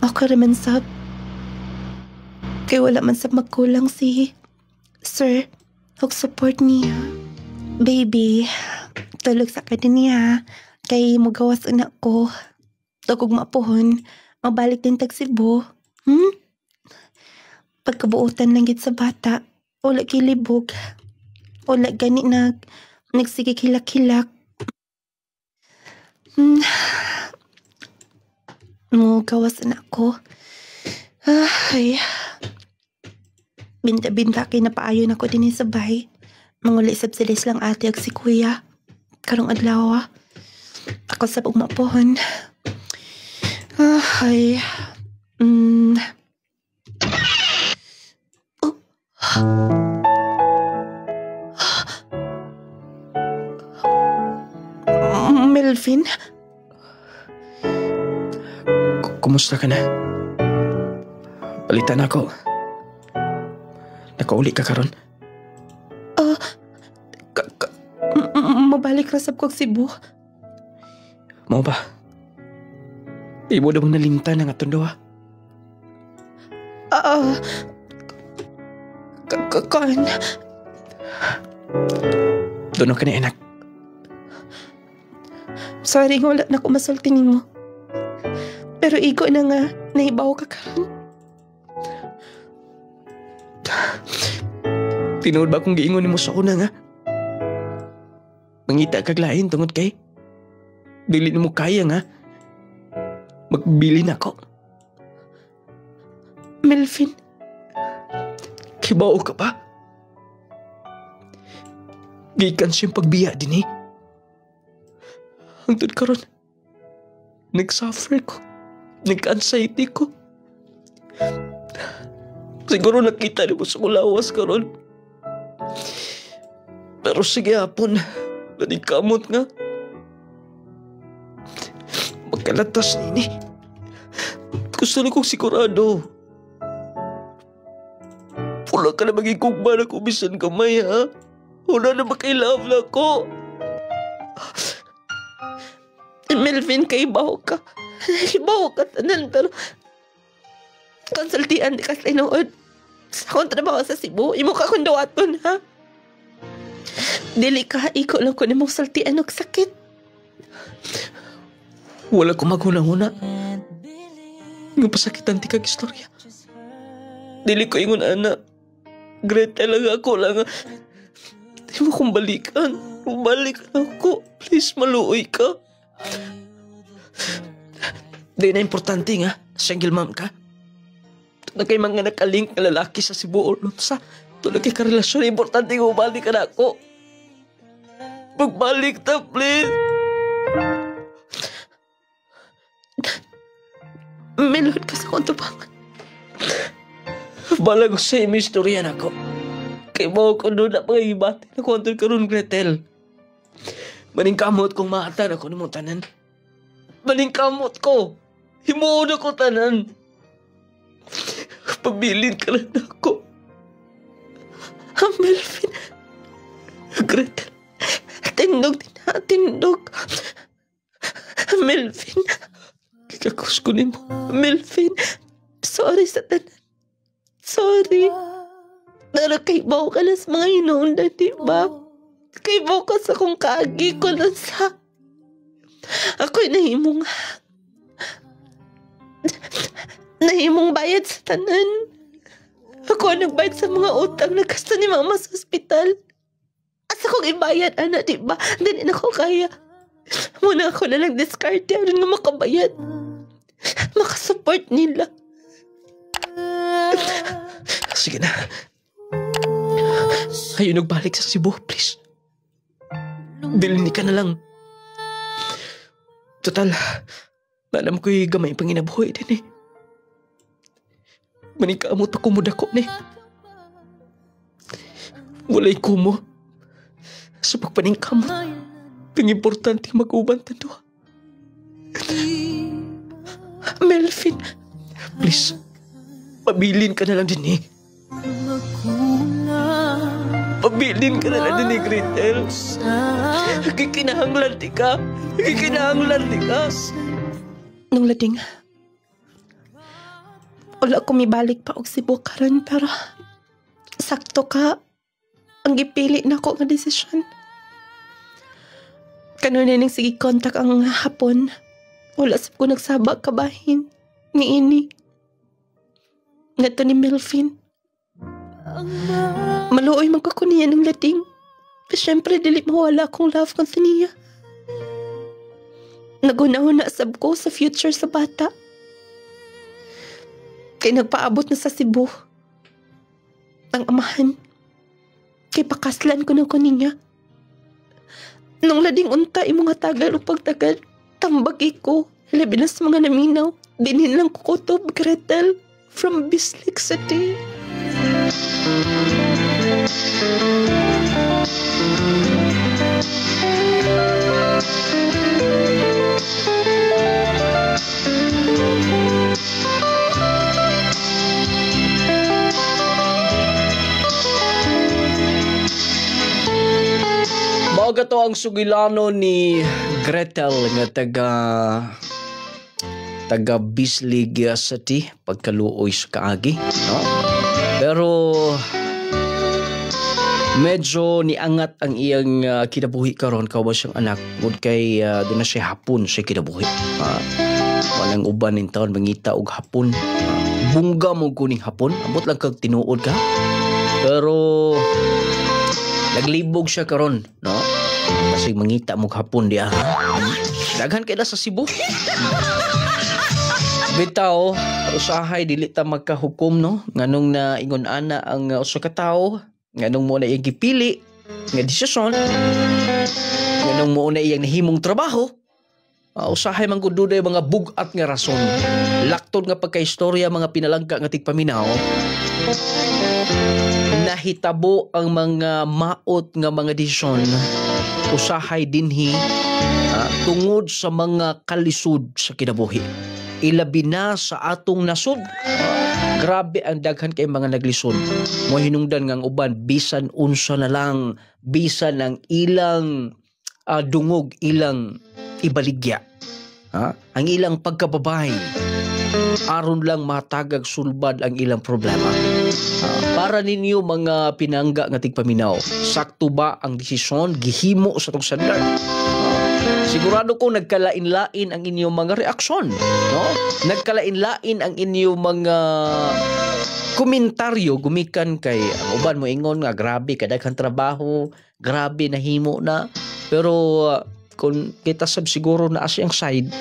Ako raman sab. Kaya wala man sa magkulang si Sir. Huwag support niya. Baby, tulog sa kanya niya. Kay magawas anak ko. Tugog maapuhon. Mabalik din tag Cebu. Pagkabuutan lang gid sa bata. Wala kilibog. Wala gani nagsigig hilak-hilak. Mo gawas na ako. Ay. Binta-binta kay napaayon ako din sa bahay. Manguli sabsilis lang ate ag si kuya. Karong adlaw. Ako sa pagmapohon. Ay. Melvin?
Kumusta ka na? Palitan ako. Nakauli ka karon?
Mabalik rasab ko Cebu.
Mao ba? Di mo damang nalimtan ang atong duha. Doon ka na, anak.
Sorry nga wala na ko masulti nimo. Pero igo na nga, naibaw ka karon.
Tinuod ba kung giingon nimo sa una nga? Mangita kag lain tungod kay dili nimo kaya nga magbili na ako.
Melvin,
Kibaw ka pa? Gikan siyang pagbiya din eh. Hangtod karon, nag-suffer ko. Nag-anxiety ko. Siguro nakita niyo sa kulawas karon. Pero sige hapon, nanikamot nga. Magkalatas nini. Gusto na kong sigurado. Wala ka na maging kugma na kumisan kamay, ha? Wala na makilove na ko.
Melvin, kaibaw ka. Kaibaw ka tanan, pero konsultian di ka sa inuod. Sa akong trabaho sa Cebu, imo ka kong dawaton, ha? Dili ka, iko lang ko na mong saltian og sakit.
Wala ko maghuna-huna. Nga pasakitan ti kag istorya. Dili ko ingon, ana. Gretel lang ako lang. Di mo kong balikan. Balik ako. Please, maluoy ka. Di na importante nga. Single mom ka. Ito na kay mga nakalink na lalaki sa Cebu o Lunsa. Ito na kay karelasyon. Importante nga balik ka na ako. Magbalik na, please.
Melod ka sa kontubangan.
Balag ko sa istorya na ko. Kaya mo ko doon na pangagibati na kontol karon, Gretel. Maningkamot kong maatan ako ng mga tanan. Maningkamot ko. Himuod ako tanan. Pabilin ka lang ako.
Melvin. Gretel. Tindog din na, tindog. Melvin.
Kikakus ko ni mo.
Melvin. Sorry sa tanan. Sorry. Pero kaibaw ka na sa mga inuundan, diba? Kaibaw ka sa kung kaagi ko na sa... Ako'y nahimong bayad sa tanan. Ako nagbayad sa mga utang na gasto ni mama sa ospital. Asa kong ibayad, ana, diba? Dili na ko kaya. Muna ako na nag-discard yan nga makabayad. Makasupport nila.
Sige na. Ayaw nagbalik sa Cebu, please. Bilhin ka na lang. Total, alam ko'y gamay pang inabuhay din eh. Manikamot ako muda ko ni. Walay kumo. Sa pagpaningkamot, ang importante mag-uban tando.
Melvin.
Please, pabilin ka na lang din eh. Pabilin ka na lang din eh, Gretel. Kikinahanglan di ka. Kikinahanglan di ka.
Nung lading, wala ko mibalik pa og Cebu karon, pero sakto ka ang gipili na ko nga desisyon. Kanuna ning sige kontak ang hapon. Wala sab ko nagsabak kabahin ni ini. Ngato ni Melvin. Maluoy man ko niya ng lading. Siyempre, dili mawala akong love ko sa niya. Naguna-una sab ko sa future sa bata. Kay nagpaabot na sa Cebu. Ang amahan. Kay pakaslan ko na ko niya. Nung lading unta, imong tagal o pagtagal, tambagi ko. Labi na sa mga naminaw. Dinin lang ko kutob, Gretel. From Bislik City.
Baga to ang sugilano ni Gretel nga taga Bislig City pagkaluoy sa kaagi, no? Pero Medyo niangat ang iyang kinabuhi karon kawa siyang anak gud kay doon na siya hapon siya kinabuhi. Walang uban ning taon mangita og hapon. Bungga mo kuning hapon, ambot lang kag tinuod ka. Pero naglibog siya karon, no? Kasi mangita mo hapon diha. Daghan kay sa Cebu. Bitaw, usahay dili ta magkahukom, no? Nganong na ingon ana ang usa ka tawo, nganong mo na iyang gipili nga desisyon, nganong mo na iyang nahimong trabaho. Usahay man gud duday mga bugat nga rason. Laktod nga pagkaistorya mga pinalangka nga tigpaminaw. Nahitabo ang mga maot nga mga desisyon. Usahay dinhi tungod sa mga kalisod sa kinabuhi. Ilabi na sa atong nasod. Grabe ang daghan kay mga naglisod. Mo hinungdan nga ang uban bisan unsa na lang, bisan ang ilang dungog, ilang ibaligya. Ang ilang pagkababay aron lang matagag sulbad ang ilang problema. Para ninyo mga pinangga nga tigpaminaw, sakto ba ang desisyon gihimo sa tong sandar? Sigurado ko nagkalain-lain ang inyong mga reaksyon, no? Nagkalain-lain ang inyong mga komentaryo gumikan kay ang uban mo ingon nga grabe kadaghan trabaho, grabe nahimo na, pero kung kita sab siguro na asyang side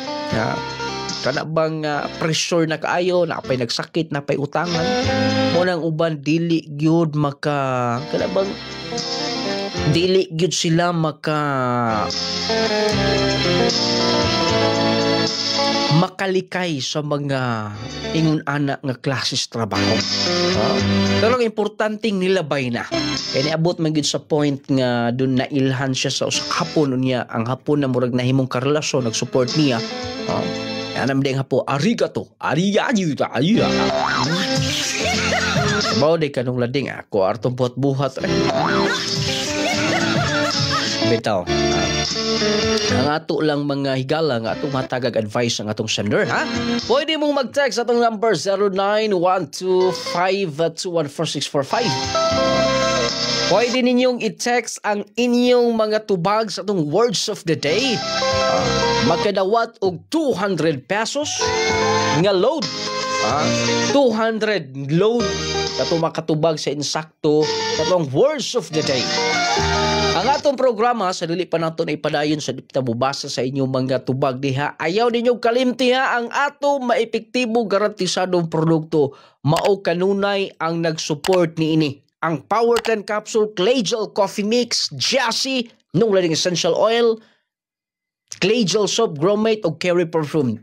kana bang pressure na kaayo, na pay nagsakit, na pay utangan mo nang uban dili gyud maka kana bang dili gyud sila makalikay sa mga ingon ana nga klases trabaho. Pero ang importanteng nilabay na. Kaya niabot man gyud sa point nga doon na ilhan siya sa usa ka hapon niya, ang hapon na murag nahimong karelasyon, nag-support niya. Anam ding hapo, arigato. Arigato. Bawo day kanong lading ako artong buhat-buhat. Bitaw. Ang ato lang mga higala nga atong matagag advice ang atong sender, ha? Pwede mong mag-text atong number 0912-521-4645. Pwede ninyong i-text ang inyong mga tubag sa atong words of the day. Magkadawat og 200 pesos nga load. 200 load katong makatubag sa insakto katong words of the day. Ang atong programa sa dili pa nato na ipadayon sa dipta mubasa sa inyong mga tubag diha. Ayaw ninyo kalimti ha, ang atong maepektibo garantisadong produkto mao kanunay ang nag-support niini. Ang Power 10 Capsule, Clay Gel Coffee Mix, Jassy, nung lading essential oil, Clay Gel Soap, Gromate o Carry Perfume.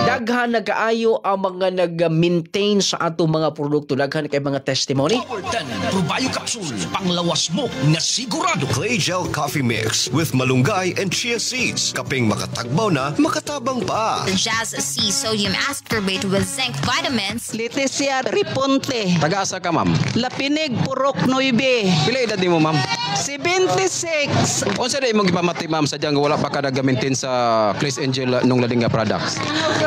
Daghan nagaayo ang mga nag-maintain sa atong mga produkto. Daghan kay mga testimony.
Power 10 Probio Capsule, panglawas mo na sigurado. Clay Gel Coffee Mix with malunggay and chia seeds. Kaping makatagbaw na, makatabang pa.
Jazzy Sodium Ascorbate with zinc vitamins.
Leticia Riponte.
Taga-asa ka, ma'am?
Lapinig Purok 9.
Pila edad mo, ma'am?
76.
Unsa day imong gipamati, ma'am, sadyang wala pa ka nag-maintain sa Clays Angel nung lading nga products?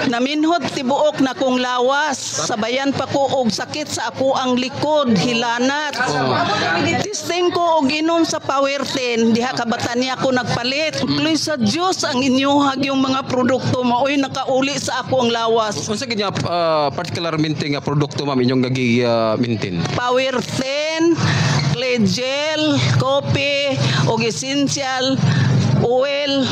Naminhod tibuok na kong lawas. Sabayan pa ko og sakit sa ako ang likod, hilanat. Testing ko og inom sa Power 10. Diha kabatan niya ako nagpalit. Please sa Diyos ang inyuhag yung mga produkto maoy nakauli sa ako ang lawas.
Unsa gid nga particular minting nga produkto, ma'am, inyong gagi-maintain?
Power 10, Clay Gel, coffee, og essential oil,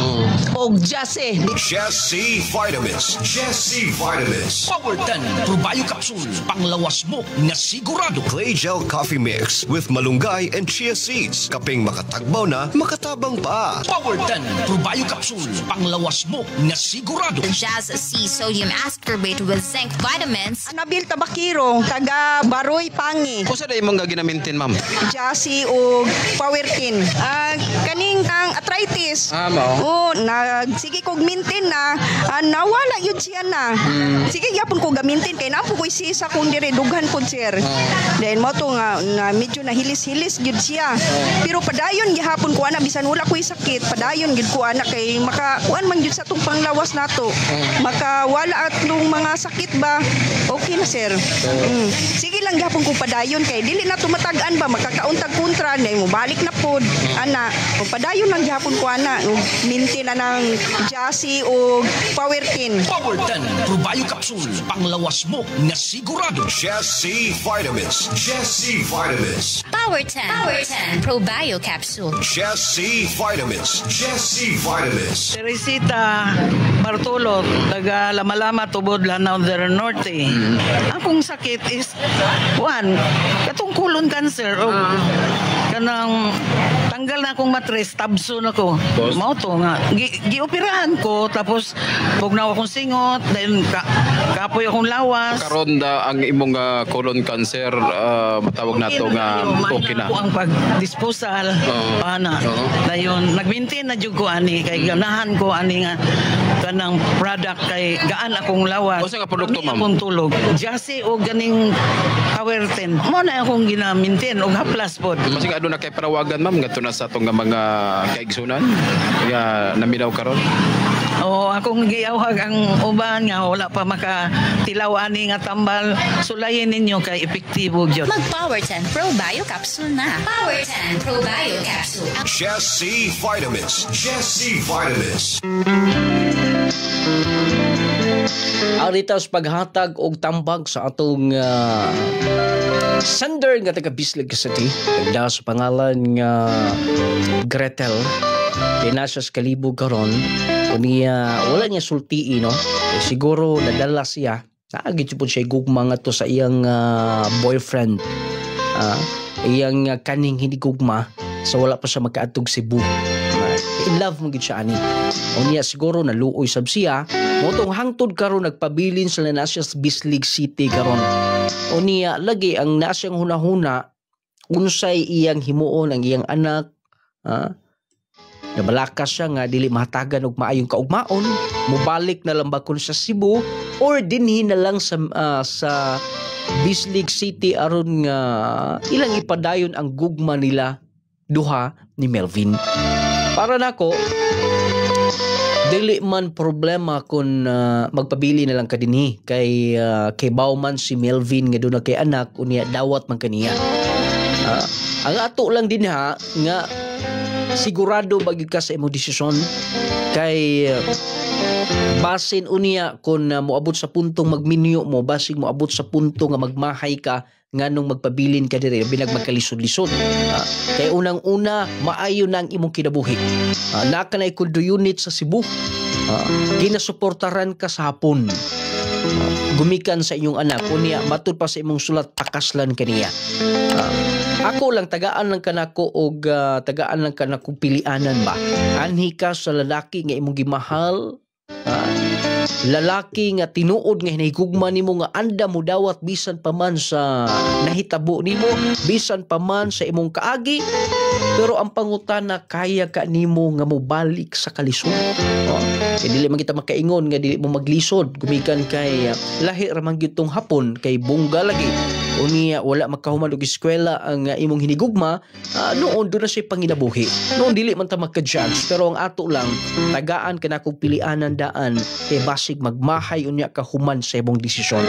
og Jassy.
Jassy Vitamins. Jassy Vitamins.
Power 10 Probio Capsule, panglawas mo na sigurado.
Clay Gel Coffee Mix with malunggay and chia seeds. Kaping makatagbaw na, makatabang pa.
Power 10 Probio Capsule, panglawas mo na sigurado.
Jazzy Sodium Ascorbate with zinc vitamins.
Anabil Tabakiro, taga Baroy Pangi.
Unsa day imong gagi-maintain, ma'am?
Jassy o Power 10. Kaning ang arthritis.
Mao.
Sige kog maintain na, nawala yun siya na. Sige yapon ko gamintin kay napo ko'y sisa kung dire dughan po sir. Then mo to nga medyo nahilis-hilis gyud siya. Pero padayon gihapon ko ana bisan wala ko'y sakit, padayon gyud ko ana kay makakuan man gyud sa tong panglawas nato. Makawala at nung mga sakit ba. Okay na sir. Sige lang gihapon ko padayon kay dili na tumatagan ba makakauntag kontra na mo balik na pod ana. O padayon lang gihapon ko ana maintain na ng Jassy o Powertin.
Powertin Probio Capsule, panglawas mo na sigurado.
Jassy Vitamins. Jassy Vitamins.
Powertin Probio Capsule.
Jassy Vitamins. Jassy Vitamins.
Teresita Bartolo, taga Lama-Lama, Tubod, Lanao del Norte. Akong sakit is, katong colon cancer. Kanang tanggal na akong matres, tabso na ko. Mao to nga. Gioperahan ko, tapos pugnaw akong singot, then kapoy akong lawas.
Karon ang imong colon cancer, matawag na to nga okay na.
Ako ang pag-disposal. Dayon, nag-maintain na jud ko ani, kay ganahan ko ani nga kanang product kay gaan akong lawas.
Usa nga produkto ma'am?
Akong tulog. Jassy o ganing Powertin. Mo na akong gina-maintain og haplas pod.
Masig adto na kay parawagan ma'am ngadto na sa atong mga kaigsunan nga naminaw karon.
Akong giyawhag ang uban nga wala pa makatilaw ani nga tambal, sulayin ninyo kay epektibo gyud.
Mag-Powertin Probio Capsule na. Powertin Probio Capsule.
Jassy Vitamins. Jassy Vitamins.
Aritas paghatag og tambag sa atong sender nga taga Bislig City. Nagda sa pangalan nga Gretel. Kaya nasa Kalibog karon. Kuniya wala niya sultii no. Siguro nadala siya. Naagit po siya gugma nga to sa iyang boyfriend. Iyang kaning hindi gugma. So wala pa siya magkaadtog Cebu. In love mo gid siya ani. Unya siguro naluoy sab siya. Motong hangtod karon nagpabilin sila na siya sa Bislig City karon. Unya lagi ang nasyang hunahuna unsay iyang himuon ang iyang anak. Nabalakas siya nga dili mahatagan og maayong kaugmaon, mobalik na lang ba kun sa Cebu or dinhi na lang sa Bislig City aron nga ilang ipadayon ang gugma nila duha ni Melvin. Para nako dili man problema kung magpabili na lang ka dinhi kay bawman si Melvin nga doon na kay anak unya dawat man kaniya. Ang ato lang din nga sigurado bagid ka sa imong desisyon kay basin unya kung moabot sa puntong magminyo mo, basig moabot sa punto nga magmahay ka nganong magpabilin ka dire binag magkalisod-lisod. Kay unang-una maayo na ang imong kinabuhi. Naka na ikundo unit sa Cebu. Ginasuportaran ka sa hapon. Gumikan sa inyong anak unya matud pa sa imong sulat takaslan kaniya. Ako lang tagaan lang kanako og tagaan lang kanako pilianan ba. Anhi ka sa lalaki nga imong gimahal. Lalaki nga tinuod nga hinahigugma nimo nga anda mo dawat bisan pa man sa nahitabo nimo, bisan pa man sa imong kaagi. Pero ang pangutana kaya ka nimo nga mobalik sa kalisod. Kay dili man kita makaingon nga dili mo maglisod gumikan kay lahi ra man gyud tong hapon kay bungga lagi. Unya wala makahuman og eskwela ang imong hinigugma, noon do na siya panginabuhi. Noon dili man ta magka-judge pero ang ato lang tagaan kanako pilianan daan kay basig magmahay unya ka human sa imong desisyon.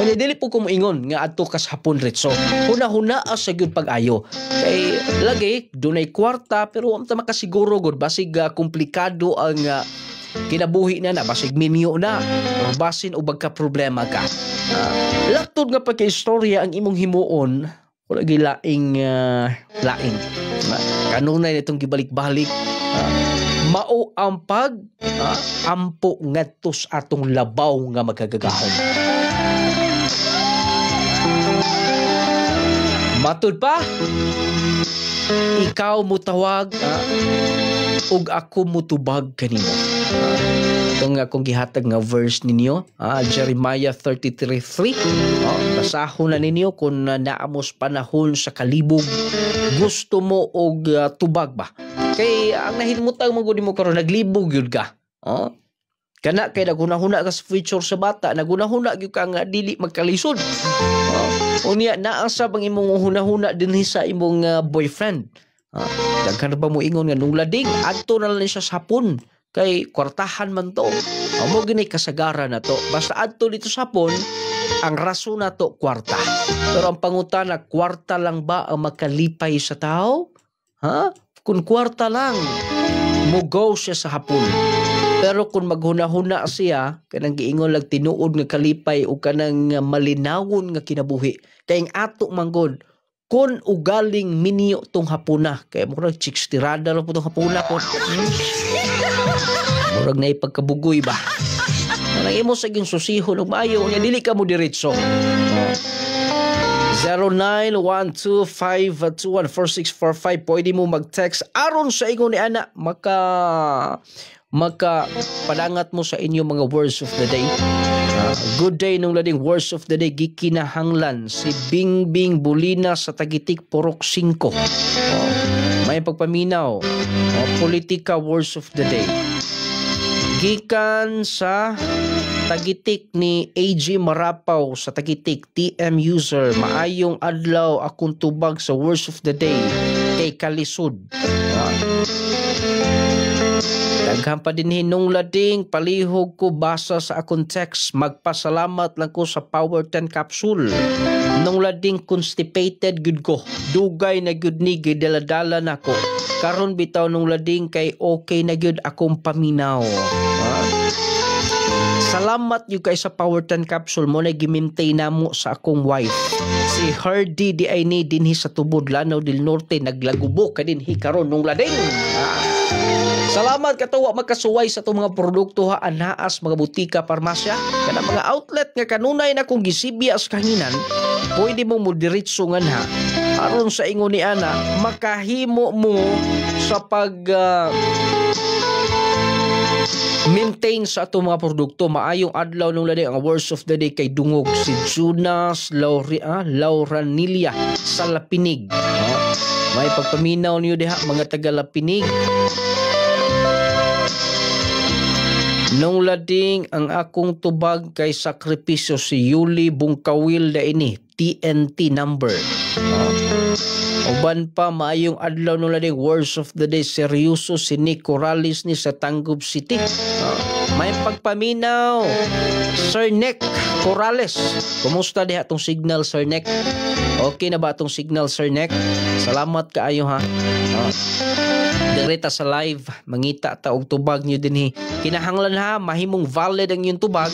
Unya dili po ko moingon nga adto kas hapon ritso. Huna-huna sa gyud pag-ayo. Kay lagi dunay kwarta pero am ta makasiguro gud basig komplikado ang kinabuhi na basig minyo na o basin ubag ka problema ka. Laktod nga pagka-istorya ang imong himuon wala gilaing laing. Kanunay nitong gibalik-balik mao ang ampo ngadtos atong labaw nga magagagahom. Matud pa ikaw mutawag ug ako mutubag kanimo. Itong akong gihatag nga verse ninyo, Jeremiah 33:3. Basahon na ninyo kung naamos panahon sa kalibog gusto mo og tubag ba.
Kay ang nahilmutang mo gud mo karon naglibog yun ka. Kana kay nagunahuna ka sa future sa bata, nagunahuna gyud ka nga dili magkalisod. Unya naasa bang imong hunahuna dinhi sa imong boyfriend. Daghan ba mo ingon nga nung lading adto na lang siya sa hapon kay kwartahan man to. Amo gini kasagaran na to. Basta adto dito sa hapon, ang rason na to kwarta. Pero ang pangutana, kwarta lang ba ang makalipay sa tao? Kung kwarta lang, mugaw siya sa hapon. Pero kung maghuna-huna siya, kanang giingon lang tinuod nga kalipay o kanang malinawon nga kinabuhi. Kaya ang ato manggod, kung ugaling minyo tong hapuna, kaya murag chikstirada lang po tong hapuna ko. Murag na ipagkabugoy ba? Nang imo sa iging susiho ng maayo, niya dili ka mo diretso. 0912-521-4645. Pwede mo mag-text aron sa ingon ni ana makapadangat mo sa inyo mga words of the day. Good day nung lading words of the day gikinahanglan si Bingbing Bulina sa Tagitik Purok 5. May pagpaminaw. Politika words of the day. Gikan sa Tagitik ni AG Marapaw sa Tagitik TM user. Maayong adlaw akong tubag sa words of the day kay Kalisod. Daghan pa din hinung lading palihog ko basa sa akong text. Magpasalamat lang ko sa Power 10 capsule. Nung lading constipated gud ko. Dugay na gud ni gidaladala nako. Karon bitaw nung lading kay okay na gud akong paminaw. Salamat yung kay sa Power 10 capsule mo na gimintay na mo sa akong wife. Si Hardy di ay ni dinhi sa Tubod, Lanao del Norte. Naglagubok ka dinhi karon nung lading. Salamat katuwa magkasuway sa itong mga produkto anaas mga butika, parmasya. Kana mga outlet nga kanunay na kung gisibias kahinan, pwede mo diretso nga na. Aron sa ingon ni ana, makahimo mo sa pag maintain sa itong mga produkto. Maayong adlaw nung lading ang words of the day kay dungog si Jonas Lauranilia sa Lapinig. May pagpaminaw niyo diha mga taga Lapinig. Nung lading ang akong tubag kay sakripisyo si Yuli Bungkawil da ini TNT number. Uban pa maayong adlaw nung lading words of the day seryoso si Nick Corrales ni sa Tangub City. May pagpaminaw Sir Nick Corrales. Kumusta diha atong signal Sir Nick? Okay na ba atong signal Sir Nick? Salamat kaayo ha. Direta sa live mangita ta og tubag niyo dinhi. Kinahanglan ha mahimong valid ang inyong tubag.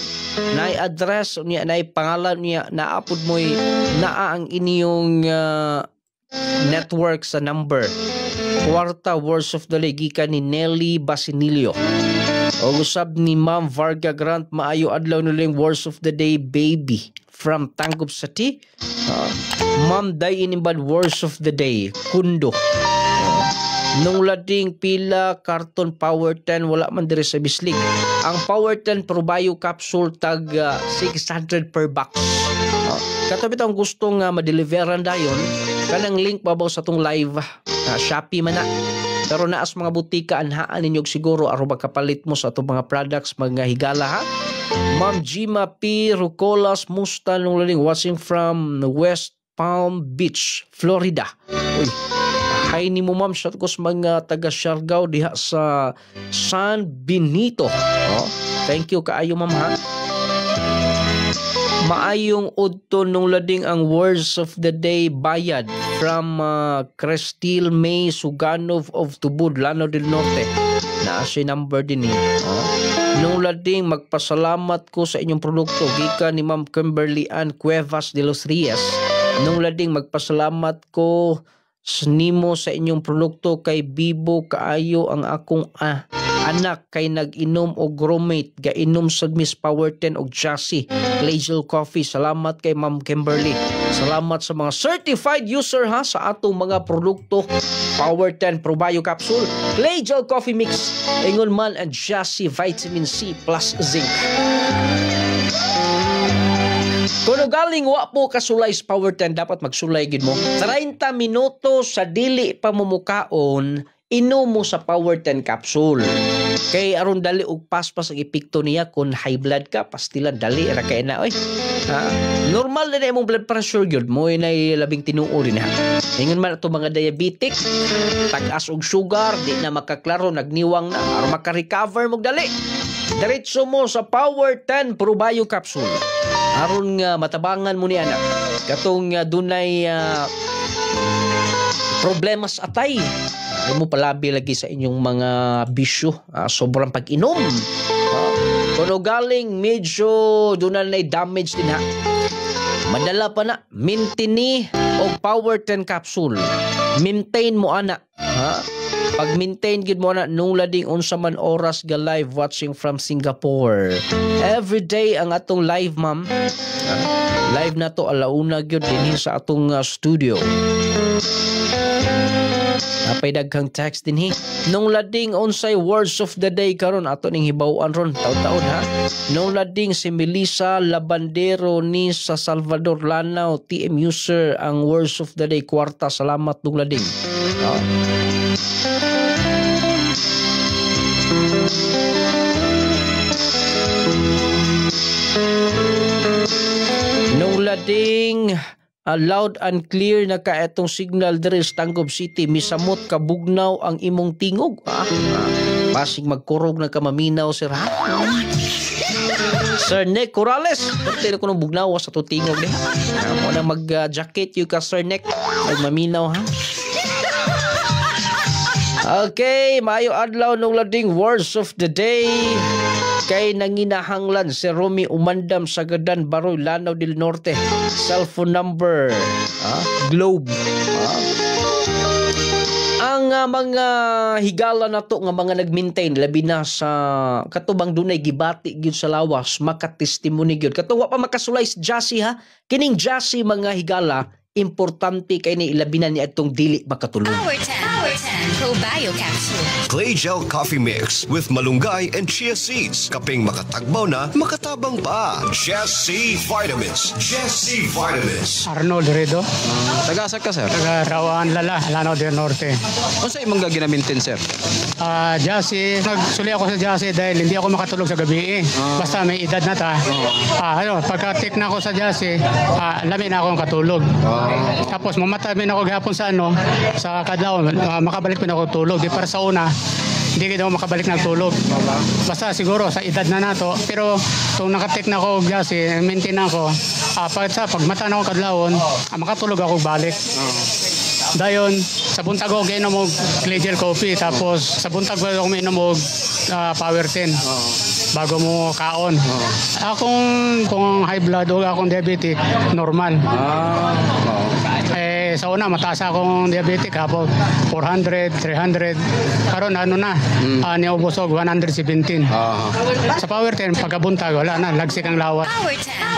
Naay address niya, naay pangalan niya, naapod mo'y naa ang inyong network sa number. Kwarta words of the day gikan ni Nelly Basinilio. O usab ni Ma'am Varga Grant maayo adlaw nuling words of the day baby from Tangub City. Ma'am Day inimbad words of the day Kundo. Nung lading pila karton Power 10 wala man diri sa Bislig. Ang Power 10 Probio capsule tag 600 per box. Katabi tang gusto nga ma-deliveran dayon kanang link babaw sa tong live Shopee man na. Pero naas mga butika anhaan ninyo siguro aron makapalit mo sa atong mga products mga higala ha. Ma'am Gima P. Rucolas musta nung lading watching from West Palm Beach, Florida. Uy. Hi ni mo ma'am sa mga taga Siargao diha sa San Benito. Thank you kaayo ma'am ha. Maayong udto nung lading ang words of the day bayad from Crestil May Suganov of Tubod, Lanao del Norte. Naa siya number din eh. Nung lading magpasalamat ko sa inyong produkto gikan ni Ma'am Kimberly Ann Cuevas de los Rias. Nung lading magpasalamat ko nimo sa inyong produkto kay Bibo kaayo ang akong anak kay nag-inom og Gromate gainom sa Miss Power 10 og Jassy Glacial Coffee. Salamat kay Ma'am Kimberly. Salamat sa mga certified user ha sa atong mga produkto Power 10 Probio Capsule, Glacial Coffee Mix, ingon man and Jassy Vitamin C plus Zinc. Kung galing wa po kasulay sa Power 10, dapat magsulay gid mo. 30 minuto sa dili pamumukaon,
inom mo sa Power 10 capsule. Kay aron dali og paspas ang epekto niya kung high blood ka, pastilan dali ra kay na oy. Normal na imong blood pressure gyud mo na labing tinuo din ha. Ingon man ato mga diabetic, tag-as og sugar, di na makaklaro, nagniwang na, aron maka-recover mo dali. Diretso mo sa Power 10 Probio capsule. Aron nga matabangan mo ni anak. Katong dunay problema sa atay. Ay mo palabi lagi sa inyong mga bisyo, sobrang pag-inom. Kung galing medyo doon na damage din ha. Madala pa na, maintain o Power 10 capsule. Maintain mo ana. Pag maintain gid mo na nung lading unsa man oras ga live watching from Singapore. Every day ang atong live ma'am. Live na to alauna gyud dinhi sa atong studio. Napay daghang text dinhi. Nung lading unsay words of the day karon ato ning hibaw-an ron taud-taud ha. Nung lading si Melissa Labandero ni sa Salvador Lanao TM user ang words of the day kwarta. Salamat nung lading. Nung lading loud and clear na ka etong signal diri sa Tanggob City, misamot ka bugnaw ang imong tingog. Pasig magkurog na ka maminaw sir ha. Sir Nick Corrales, pati ko nung bugnaw sa to tingog ni. Mo na mag-jacket you ka Sir Nick, mag maminaw ha. Okay, maayo adlaw nung lading words of the day. Kay nanginahanglan si Romy Umandam sa Gadan, Baroy, Lanao del Norte. Cellphone number, Globe. Ang mga higala na to nga mga nag-maintain labi na sa katubang dunay gibati gyud sa lawas, makatestimony gyud. Katuwa pa makasulay si Jassy ha. Kining Jassy mga higala importante kay ni ilabi na ni atong dili makatulog.
Power 10 Probio capsule.
Clay Gel Coffee Mix with malunggay and chia seeds. Kaping makatagbaw na, makatabang pa. Jesse Vitamins. Jesse Vitamins.
Arnold Redo.
Taga-asa ka, sir?
Taga Rawaan Lala, Lanao del Norte.
Ano sa imong ginamintin, sir?
Jassy. Nagsuli ako sa Jassy dahil hindi ako makatulog sa gabi. Basta may edad na ta. Pagka-take na ako sa Jassy, lamin na akong katulog. Tapos mamatamin ako gihapon sa sa kadlaw, makabalik pa ako tulog. Di para sa una, hindi kita ako makabalik ng tulog. Basta siguro sa edad na nato. Pero kung nakatik na ako Jassy, maintain ako. Pag mata na ako kadlawon, makatulog ako balik. Dayon, sa buntag ako ginom og Clay Gel Coffee. Tapos sa buntag ako minom og Power 10. Bago mo kaon. Kung high blood o akong diabetic, normal. Sa una, mataas akong diabetic hapo 400, 300. Karon niubos og 117. Sa Power 10, pagkabuntag, wala na, lagsik ang lawas.
Power 10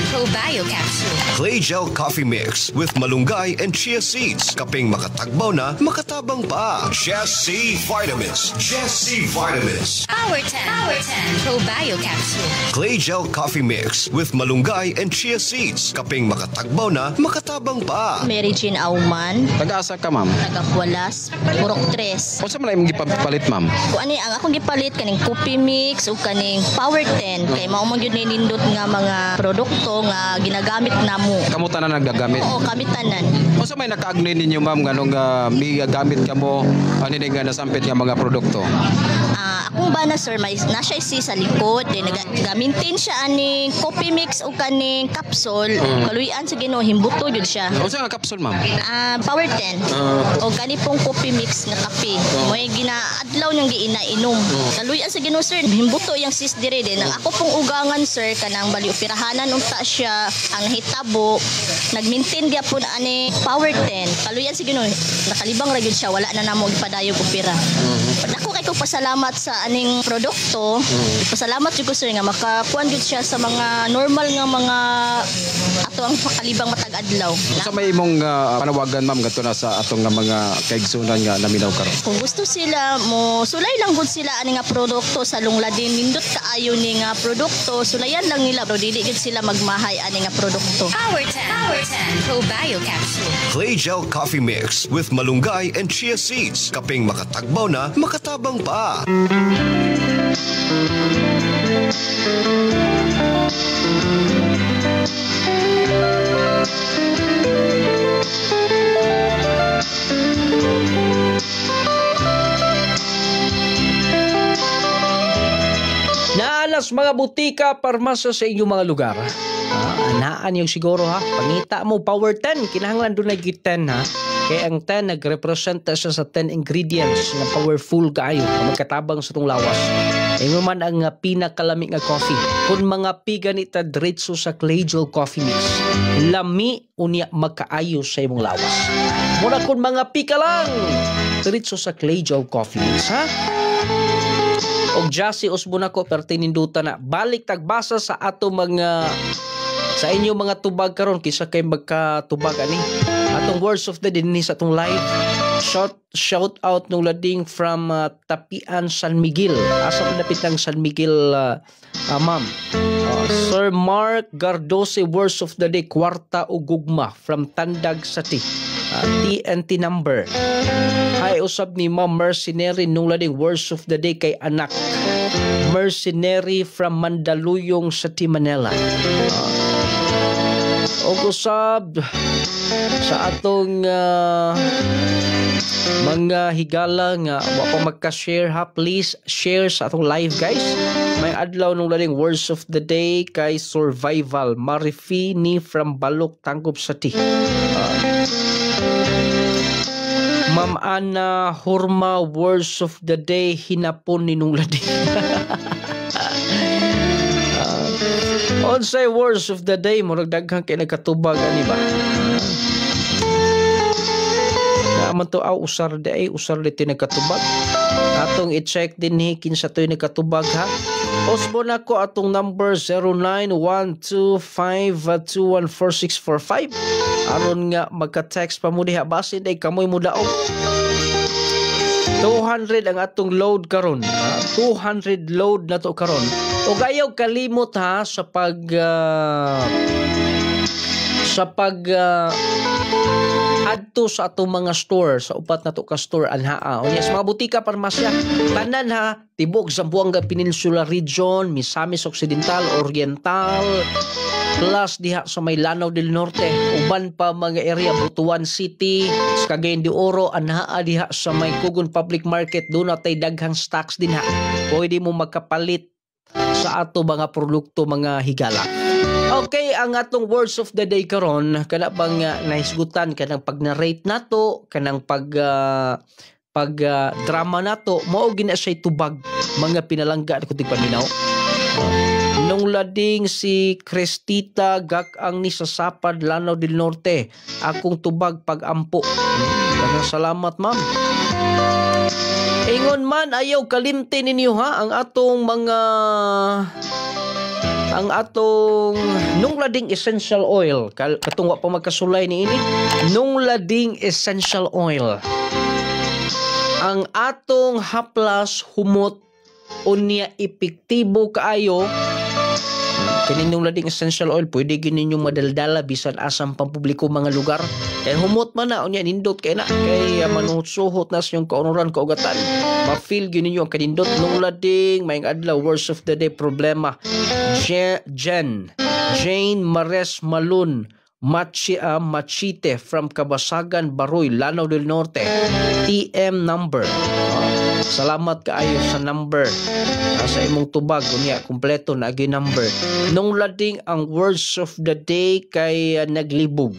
Probio capsule.
Clay Gel Coffee Mix with malunggay and chia seeds. Kaping makatagbaw na, makatabang pa. Jesse Vitamins. Jesse Vitamins.
Power 10 Probio capsule.
Clay Gel Coffee Mix with malunggay and chia seeds. Kaping makatagbaw na, makatabang pa.
Mary Jean Auman.
Taga-asa ka, ma'am?
Taga-Pualas, Purok 3.
Kung sa man imong gipalit, ma'am?
Kung ang akong gipalit kaning coffee mix o kaning Power 10 kay mao man gyud ni nindot nga mga produkto nga ginagamit namo.
Kamo tanan nagagamit?
Oo, kami tanan.
Kung sa may nakaagni ninyo, ma'am, nganong gamit ka mo ani nga nasampit nga mga produkto?
Akong bana sir, na siya sa likod, nagamintin siya aning coffee mix o kaning capsule. Kaluyan sa Ginoo, himbuto jud siya.
Unsa nga capsule, ma'am?
Power 10. O gani pong coffee mix nga kape. Mo'y ginaadlaw niyang giinainom. Kaluyan sa Ginoo sir, himbuto yang sis dire din. Ako pong ugangan sir kanang bali operahanan unta siya ang nahitabo. Nagmintin gyapon ani Power 10. Kaluyan sa Ginoo, nakalibang ra gyud siya, wala na namo gipadayog opera. Nako kay ko pasalamat sa aning produkto. Pasalamat jud ko sir nga makakuan jud siya sa mga normal nga mga ato ang pakalibang matag adlaw.
Sa may imong panawagan ma'am gadto na sa atong nga mga kaigsunan nga naminaw karon.
Kung gusto sila mo sulay lang gud sila ani nga produkto sa lungladin nindot kaayo ni nga produkto sulayan lang nila pero dili gid sila magmahay ani nga produkto.
Power 10 Probio Capsule.
Clay Gel Coffee Mix with malunggay and chia seeds. Kaping makatagbaw na, makatabang pa.
Naalas mga butika, parmasa sa inyong mga lugar. Anaan yung siguro ha. Pangita mo, Power 10. Kinahanglan doon na 10 ha. Kaya ang 10 nagrepresent siya sa 10 ingredients na powerful kaayo na magkatabang sa itong lawas. Ingon man ang pinakalamig nga coffee. Kung mga pigan ita diretso sa Clay Gel Coffee Mix, lami unya makaayo sa imong lawas. Muna kung mga pika lang, diretso sa Clay Gel Coffee Mix ha. Og Jassy Osbona ko pertininduta na balik tagbasa sa ato mga sa inyo mga tubag karon kisa kay magkatubag ani atong words of the day sa atong live. Shout out nung lading from Tapian San Miguel. Asa malapit ng San Miguel ma'am. Sir Mark Gardose words of the day kwarta o gugma from Tandag Sati. TNT number. Hi usab ni Ma'am Mercenary nung lading words of the day kay anak. Mercenary from Mandaluyong City, Manila. Og usab sa atong mga higala nga wa pa magka-share ha, please share sa atong live guys. May adlaw nung lading words of the day kay Survival Marifi ni from Balok Tangkop City. Ma'am Ana Hurma words of the day hinapon ni nung lading. Onsay words of the day mo nagdaghang kay nagkatubag ani ba? Naman to usar de usar dito nagkatubag. Atong i-check din ni kinsa toy nagkatubag ha. Osbon ako atong number 0912521445. Aron nga magka-text pa mo diha basin day kamoy mo daog. 200 ang atong load karon. 200 load na to karon. O ayaw kalimot ha sa adto sa atong mga store sa upat na to ka store anhaa. O yes, mga butika parmasya tanan ha tibok Zamboanga Peninsula Region, Misamis Occidental, Oriental, plus diha sa may Lanao del Norte, uban pa mga area Butuan City, Cagayan de Oro, anhaa diha sa may Kugon Public Market, doon natay daghang stocks din ha. Pwede mo magkapalit sa ato mga produkto mga higala. Okay, ang atong words of the day karon kana bang nahisgutan kanang pag narrate nato kanang pag drama nato mao gina siya tubag mga pinalangga ko tigpaminaw. Nung lading si Crestita gak-ang ni sa Sapad Lanao del Norte akong tubag pag-ampo. Salamat ma'am. Ingon man ayaw kalimtin ninyo ha ang atong nung lading essential oil katong wa pa magkasulay ni ini nung lading essential oil ang atong haplas humot unya epektibo kaayo kaning nung lading essential oil pwede gininyo madaldala bisan asang pampubliko mga lugar kay humot man na unya nindot kay na kay manusuhot nas yung kaunuran kaugatan ma-feel gininyo ang kanindot nung lading maing adlaw words of the day problema Jane Mares Malun Machite from Kabasagan Baroy Lanao del Norte TM number. Salamat kaayo sa number sa imong tubag unya kompleto na agi number. Nung lading ang words of the day kay naglibog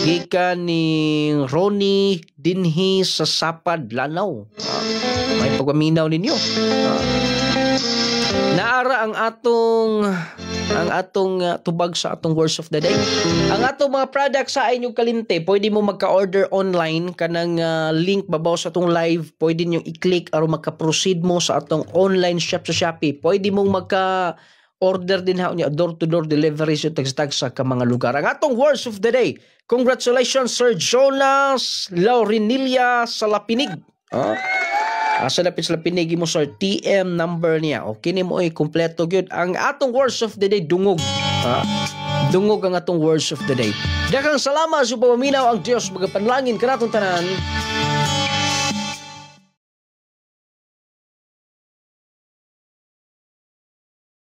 gikan ni Ronnie dinhi sa Sapad Lanao. May pagpaminaw ninyo. Naara ang atong tubag sa atong words of the day. Ang atong mga products sa inyong kalinte, pwede mo magka-order online kanang link babaw sa atong live, pwede niyo i-click aron magka-proceed mo sa atong online shop sa Shopee. Pwede mo order din ha niya door-to-door delivery sa tagsa ka mga lugar. Ang atong words of the day. Congratulations Sir Jonas Laurinilia Salapinig. Sa lapinig mo sir TM number niya. Okay ni mo kompleto gyud. Ang atong words of the day dungog. Dungog ang atong words of the day. Daghang salamat sa pamaminaw ang Dios magapanlangin kanatong tanan.